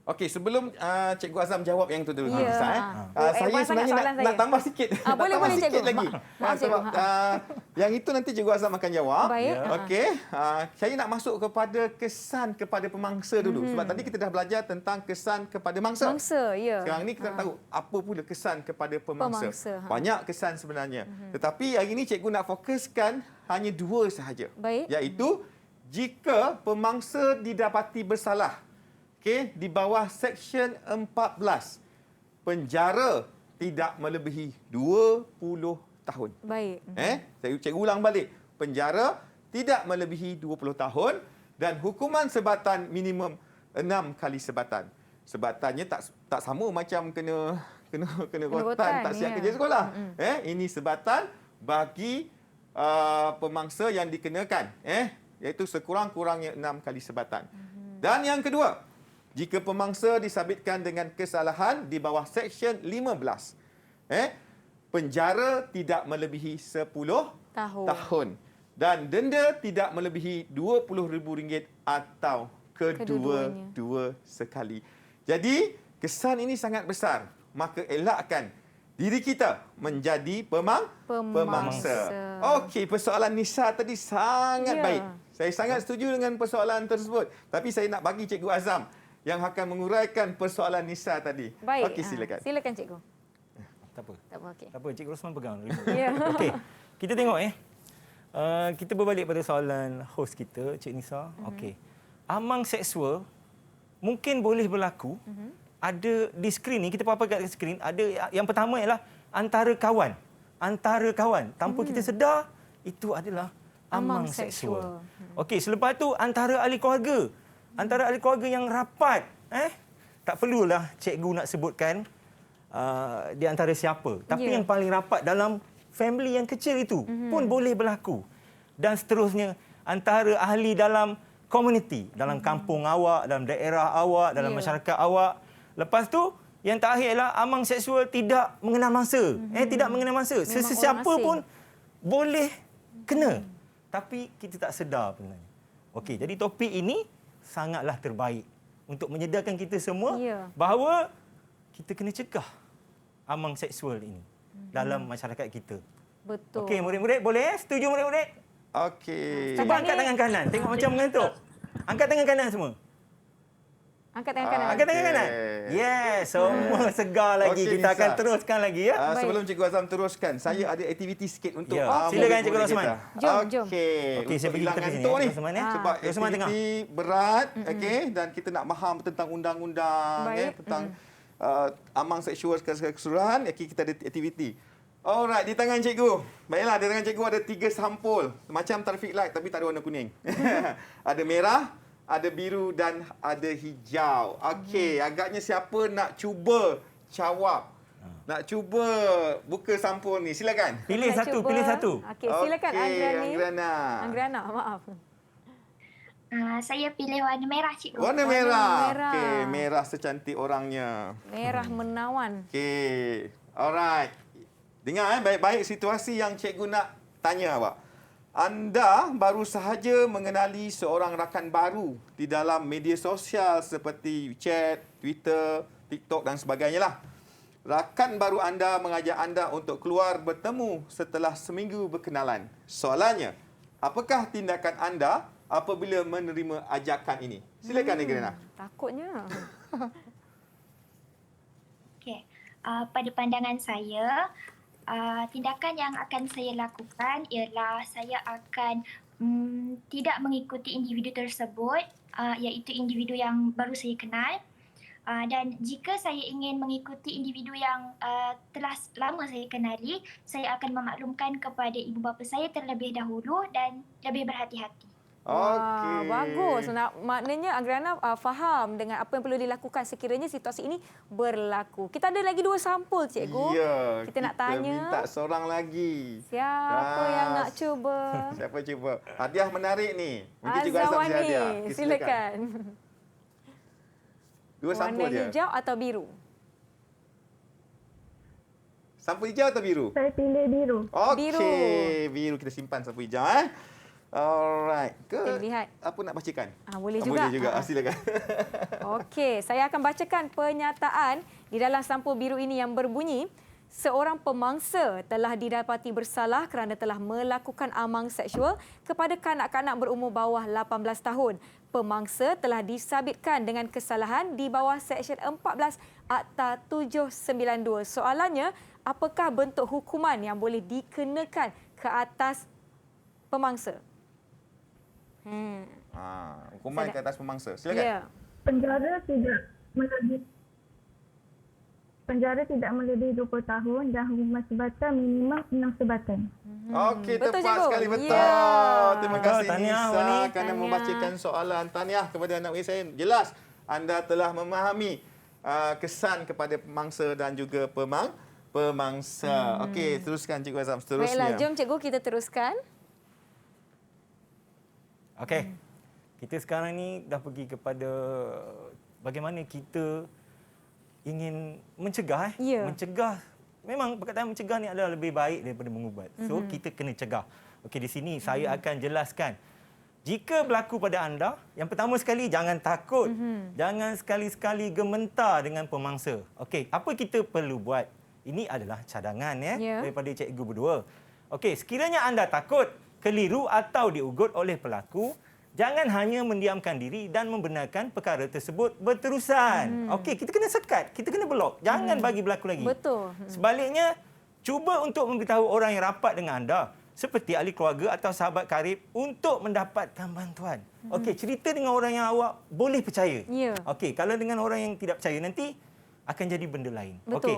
S2: Okey, sebelum Cikgu Azam jawab yang itu dulu. Saya sebenarnya nak tambah sikit.
S1: Boleh
S2: sikit
S1: Cikgu.
S2: lagi. Sebab yang itu nanti Cikgu Azam akan jawab. Okey. Saya nak masuk kepada kesan kepada pemangsa dulu. Sebab tadi kita dah belajar tentang kesan kepada mangsa. Sekarang ni kita tahu apa pula kesan kepada pemangsa. Banyak kesan sebenarnya. Tetapi hari ini Cikgu nak fokuskan hanya 2 sahaja. Iaitu jika pemangsa didapati bersalah. Di bawah Seksyen 14, penjara tidak melebihi 20 tahun. Cikgu ulang balik. Penjara tidak melebihi 20 tahun dan hukuman sebatan minimum 6 kali sebatan. Sebatannya tak sama macam kena rotan, tak siap kerja sekolah. Ini sebatan bagi pemangsa yang dikenakan, iaitu sekurang-kurangnya 6 kali sebatan. Dan yang kedua, jika pemangsa disabitkan dengan kesalahan di bawah Seksyen 15, penjara tidak melebihi 10 tahun dan denda tidak melebihi RM20,000 atau kedua-dua sekali. Jadi, kesan ini sangat besar. Maka elakkan diri kita menjadi pemangsa. Okey, persoalan Nisa tadi sangat baik. Saya sangat setuju dengan persoalan tersebut. Tapi saya nak bagi Cikgu Azam yang akan menguraikan persoalan Nisa tadi.
S1: Baik.
S2: Okey, silakan.
S1: Silakan Cikgu.
S3: Tak apa.
S1: Okey.
S3: Tak apa, Cikgu Rosman pegang. Okey. Kita tengok Kita berbalik pada soalan host kita, Cik Nisa. Okey. Amang seksual mungkin boleh berlaku. Ada di skrin ni, kita paparkan kat skrin, ada yang pertama ialah antara kawan. Antara kawan. Tanpa kita sedar, itu adalah amang seksual. Okey, selepas tu antara ahli keluarga. Antara ahli keluarga yang rapat. Tak perlulah cikgu nak sebutkan di antara siapa. Tapi yang paling rapat dalam family yang kecil itu pun boleh berlaku. Dan seterusnya, antara ahli dalam komuniti, dalam kampung awak, dalam daerah awak, dalam masyarakat awak. Lepas tu, yang terakhir ialah amang seksual tidak mengenal masa. Tidak mengenal masa. Sesiapa pun boleh kena. Tapi kita tak sedar sebenarnya. Okey, jadi topik ini sangatlah terbaik untuk menyedarkan kita semua bahawa kita kena cegah amang seksual ini dalam masyarakat kita.
S1: Betul.
S3: Okey, murid-murid boleh? Setuju murid-murid?
S2: Okey.
S3: Cuba angkat tangan kanan. Tengok macam mengantuk. Angkat tangan kanan semua.
S1: Angkat tangan kanan.
S3: Angkat tangan kanan. Yes, semua segar lagi.
S2: Okey,
S3: Kita akan
S2: Nisa.
S3: teruskan lagi ya.
S2: Sebelum Cikgu Azam teruskan, saya ada aktiviti sikit untuk
S3: silakan Cikgu Rosman.
S1: Jom.
S3: Okey, saya pergi tepi sini
S2: ni.
S3: Rosman
S2: Sebab aktiviti berat, okey, dan kita nak faham tentang undang-undang tentang amang seksual secara keseluruhan, kita ada aktiviti. Alright, di tangan cikgu. Baiklah, di tangan cikgu ada 3 sampul. Macam traffic light tapi tak ada warna kuning. Ada merah, ada biru dan ada hijau. Okey, agaknya siapa nak cuba jawab? Nak cuba buka sampul ni? Silakan.
S3: Pilih satu, pilih satu.
S1: Okey, silakan
S2: Anggrana.
S1: Anggrana, maaf.
S7: Saya pilih warna merah, cikgu.
S2: Warna merah. Okey, merah secantik orangnya.
S1: Merah menawan.
S2: Okey. Alright. Dengar baik-baik situasi yang cikgu nak tanya awak. Anda baru sahaja mengenali seorang rakan baru di dalam media sosial seperti chat, Twitter, TikTok dan sebagainya lah. Rakan baru anda mengajak anda untuk keluar bertemu setelah seminggu berkenalan. Soalannya, apakah tindakan anda apabila menerima ajakan ini? Silakan Negrina.
S1: Takutnya.
S7: Okey. Pada pandangan saya, tindakan yang akan saya lakukan ialah saya akan tidak mengikuti individu tersebut, iaitu individu yang baru saya kenal. Dan jika saya ingin mengikuti individu yang telah lama saya kenali, saya akan memaklumkan kepada ibu bapa saya terlebih dahulu dan lebih berhati-hati.
S1: Wah, bagus. Maknanya Anggrana faham dengan apa yang perlu dilakukan sekiranya situasi ini berlaku. Kita ada lagi 2 sampul, cikgu.
S2: Ya,
S1: kita nak tanya.
S2: Minta seorang lagi.
S1: Siapa yang nak cuba?
S2: Siapa cuba? Hadiah menarik ni. Mungkin Cikgu Azam kasih hadiah. Okay,
S1: silakan.
S2: 2 sampul je.
S1: Warna hijau atau biru?
S2: Sampul hijau atau biru?
S4: Saya pilih biru.
S2: Okey, biru kita simpan sampul hijau. Alright.
S1: Kita lihat.
S2: Apa nak bacakan?
S1: Boleh juga.
S2: Boleh juga. Silakan.
S1: Okey, saya akan bacakan pernyataan di dalam sampul biru ini yang berbunyi, seorang pemangsa telah didapati bersalah kerana telah melakukan amang seksual kepada kanak-kanak berumur bawah 18 tahun. Pemangsa telah disabitkan dengan kesalahan di bawah Seksyen 14 Akta 792. Soalannya, apakah bentuk hukuman yang boleh dikenakan ke atas pemangsa?
S2: Hukuman ke atas pemangsa. Silakan.
S4: Penjara tidak melebihi 20 tahun dan hukuman sebatan minimum 6 sebatan.
S2: Okey, tepat sekali, betul. Terima kasih Nisa kerana membacakan soalan. Tahniah kepada anak saya. Jelas anda telah memahami kesan kepada pemangsa dan juga pemangsa. Okey, teruskan Cikgu Azam seterusnya.
S1: Baiklah, jom cikgu kita teruskan.
S3: Okey. Kita sekarang ni dah pergi kepada bagaimana kita ingin mencegah. Mencegah. Memang perkataan mencegah ni adalah lebih baik daripada mengubat. So, kita kena cegah. Okey, di sini saya akan jelaskan. Jika berlaku pada anda, yang pertama sekali, jangan takut. Jangan sekali-sekali gementar dengan pemangsa. Okey, apa kita perlu buat? Ini adalah cadangan daripada cikgu berdua. Okey, sekiranya anda takut, keliru atau diugut oleh pelaku, jangan hanya mendiamkan diri dan membenarkan perkara tersebut berterusan. Okey, kita kena sekat, kita kena blok. Jangan bagi berlaku lagi.
S1: Betul.
S3: Sebaliknya, cuba untuk memberitahu orang yang rapat dengan anda seperti ahli keluarga atau sahabat karib untuk mendapatkan bantuan. Okey, cerita dengan orang yang awak boleh percaya.
S1: Ya.
S3: Okey, kalau dengan orang yang tidak percaya nanti akan jadi benda lain.
S1: Betul.
S3: Okey.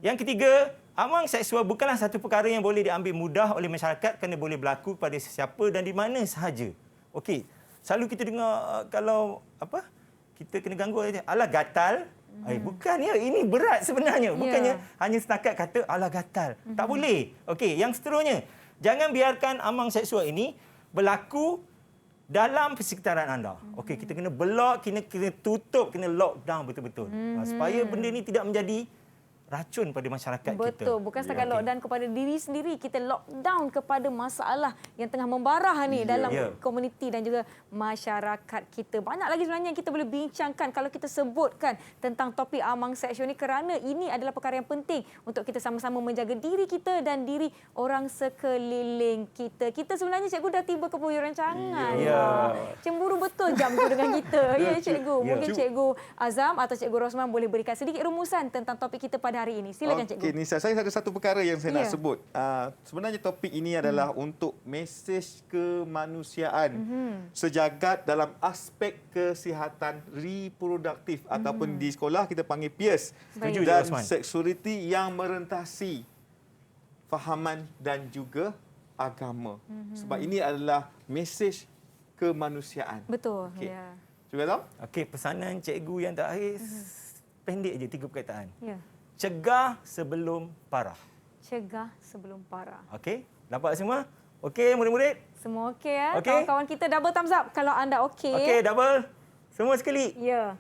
S3: Yang ketiga, amang seksual bukanlah satu perkara yang boleh diambil mudah oleh masyarakat kerana boleh berlaku pada sesiapa dan di mana sahaja. Okey. Selalu kita dengar kalau kita kena ganggu alah gatal. Bukan ya, ini berat sebenarnya. Bukannya hanya setakat kata alah gatal. Tak boleh. Okey, yang seterusnya, jangan biarkan amang seksual ini berlaku dalam persekitaran anda. Okey, kita kena block, kena tutup, kena lockdown betul-betul. Supaya benda ini tidak menjadi racun pada masyarakat kita.
S1: Betul, bukan setakat lockdown kepada diri sendiri, kita lockdown kepada masalah yang tengah membarah ni dalam komuniti dan juga masyarakat kita. Banyak lagi sebenarnya yang kita boleh bincangkan kalau kita sebutkan tentang topik amang seksual ni kerana ini adalah perkara yang penting untuk kita sama-sama menjaga diri kita dan diri orang sekeliling kita. Kita sebenarnya cikgu dah tiba ke penghujung rancangan. Cemburu betul jam tu dengan kita. Ya cikgu, mungkin cikgu Azam atau cikgu Rosman boleh berikan sedikit rumusan tentang topik kita pada hari ini. Silakan cikgu.
S2: Okey, Nisa, saya ada satu perkara yang saya nak sebut. Sebenarnya topik ini adalah untuk mesej kemanusiaan sejagat dalam aspek kesihatan reproduktif ataupun di sekolah kita panggil PIRS dan seksualiti yang merentasi fahaman dan juga agama. Sebab ini adalah mesej kemanusiaan.
S1: Betul.
S2: Okay.
S1: Ya.
S2: Juga tahu?
S3: Okey, pesanan cikgu yang terakhir pendek je 3 perkataan.
S1: Ya.
S3: Cegah sebelum parah.
S1: Cegah sebelum parah.
S3: Okey, dapat semua? Okey, murid-murid?
S1: Semua okey ya?
S3: Okay.
S1: Kawan-kawan kita double thumbs up kalau anda okey.
S3: Okey, double. Semua sekali.
S1: Ya.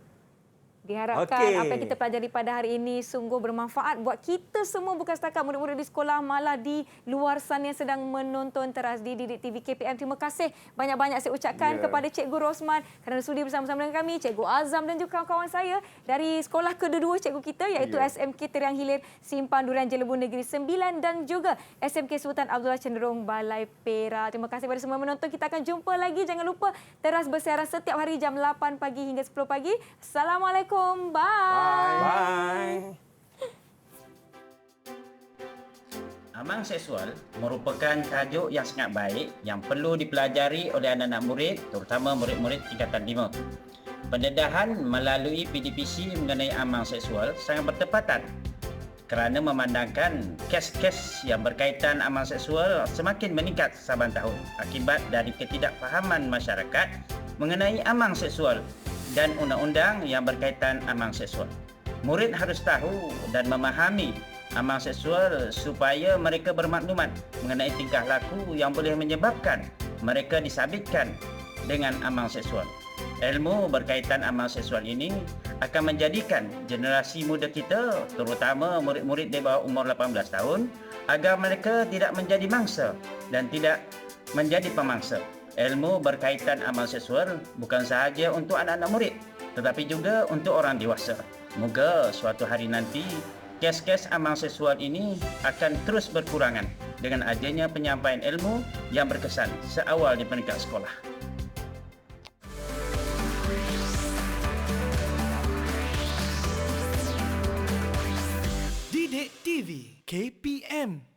S1: Diharapkan apa yang kita pelajari pada hari ini sungguh bermanfaat buat kita semua, bukan setakat murid-murid di sekolah, malah di luar sana yang sedang menonton teras di Didik TV KPM. Terima kasih banyak-banyak saya ucapkan kepada Cikgu Rosman kerana sudi bersama-sama dengan kami, Cikgu Azam dan juga kawan-kawan saya dari sekolah kedua-dua cikgu kita iaitu SMK Teriang Hilir Simpang Durian Jelebu Negeri 9 dan juga SMK Sultan Abdullah Cenderung Balai Perak. Terima kasih kepada semua menonton. Kita akan jumpa lagi. Jangan lupa teras bersiaran setiap hari jam 8 pagi hingga 10 pagi. Assalamualaikum. Bye.
S3: Bye.
S17: Amang seksual merupakan tajuk yang sangat baik yang perlu dipelajari oleh anak-anak murid, terutama murid-murid tingkatan 5. Pendedahan melalui PDPC mengenai amang seksual sangat bertepatan kerana memandangkan kes-kes yang berkaitan amang seksual semakin meningkat saban tahun akibat dari ketidakfahaman masyarakat mengenai amang seksual dan undang-undang yang berkaitan amang seksual. Murid harus tahu dan memahami amang seksual supaya mereka bermaklumat mengenai tingkah laku yang boleh menyebabkan mereka disabitkan dengan amang seksual. Ilmu berkaitan amang seksual ini akan menjadikan generasi muda kita, terutama murid-murid di bawah umur 18 tahun, agar mereka tidak menjadi mangsa dan tidak menjadi pemangsa. Ilmu berkaitan amal seksual bukan sahaja untuk anak-anak murid, tetapi juga untuk orang dewasa. Moga suatu hari nanti kes-kes amal seksual ini akan terus berkurangan dengan adanya penyampaian ilmu yang berkesan seawal di peringkat sekolah.
S13: Didik TV KPM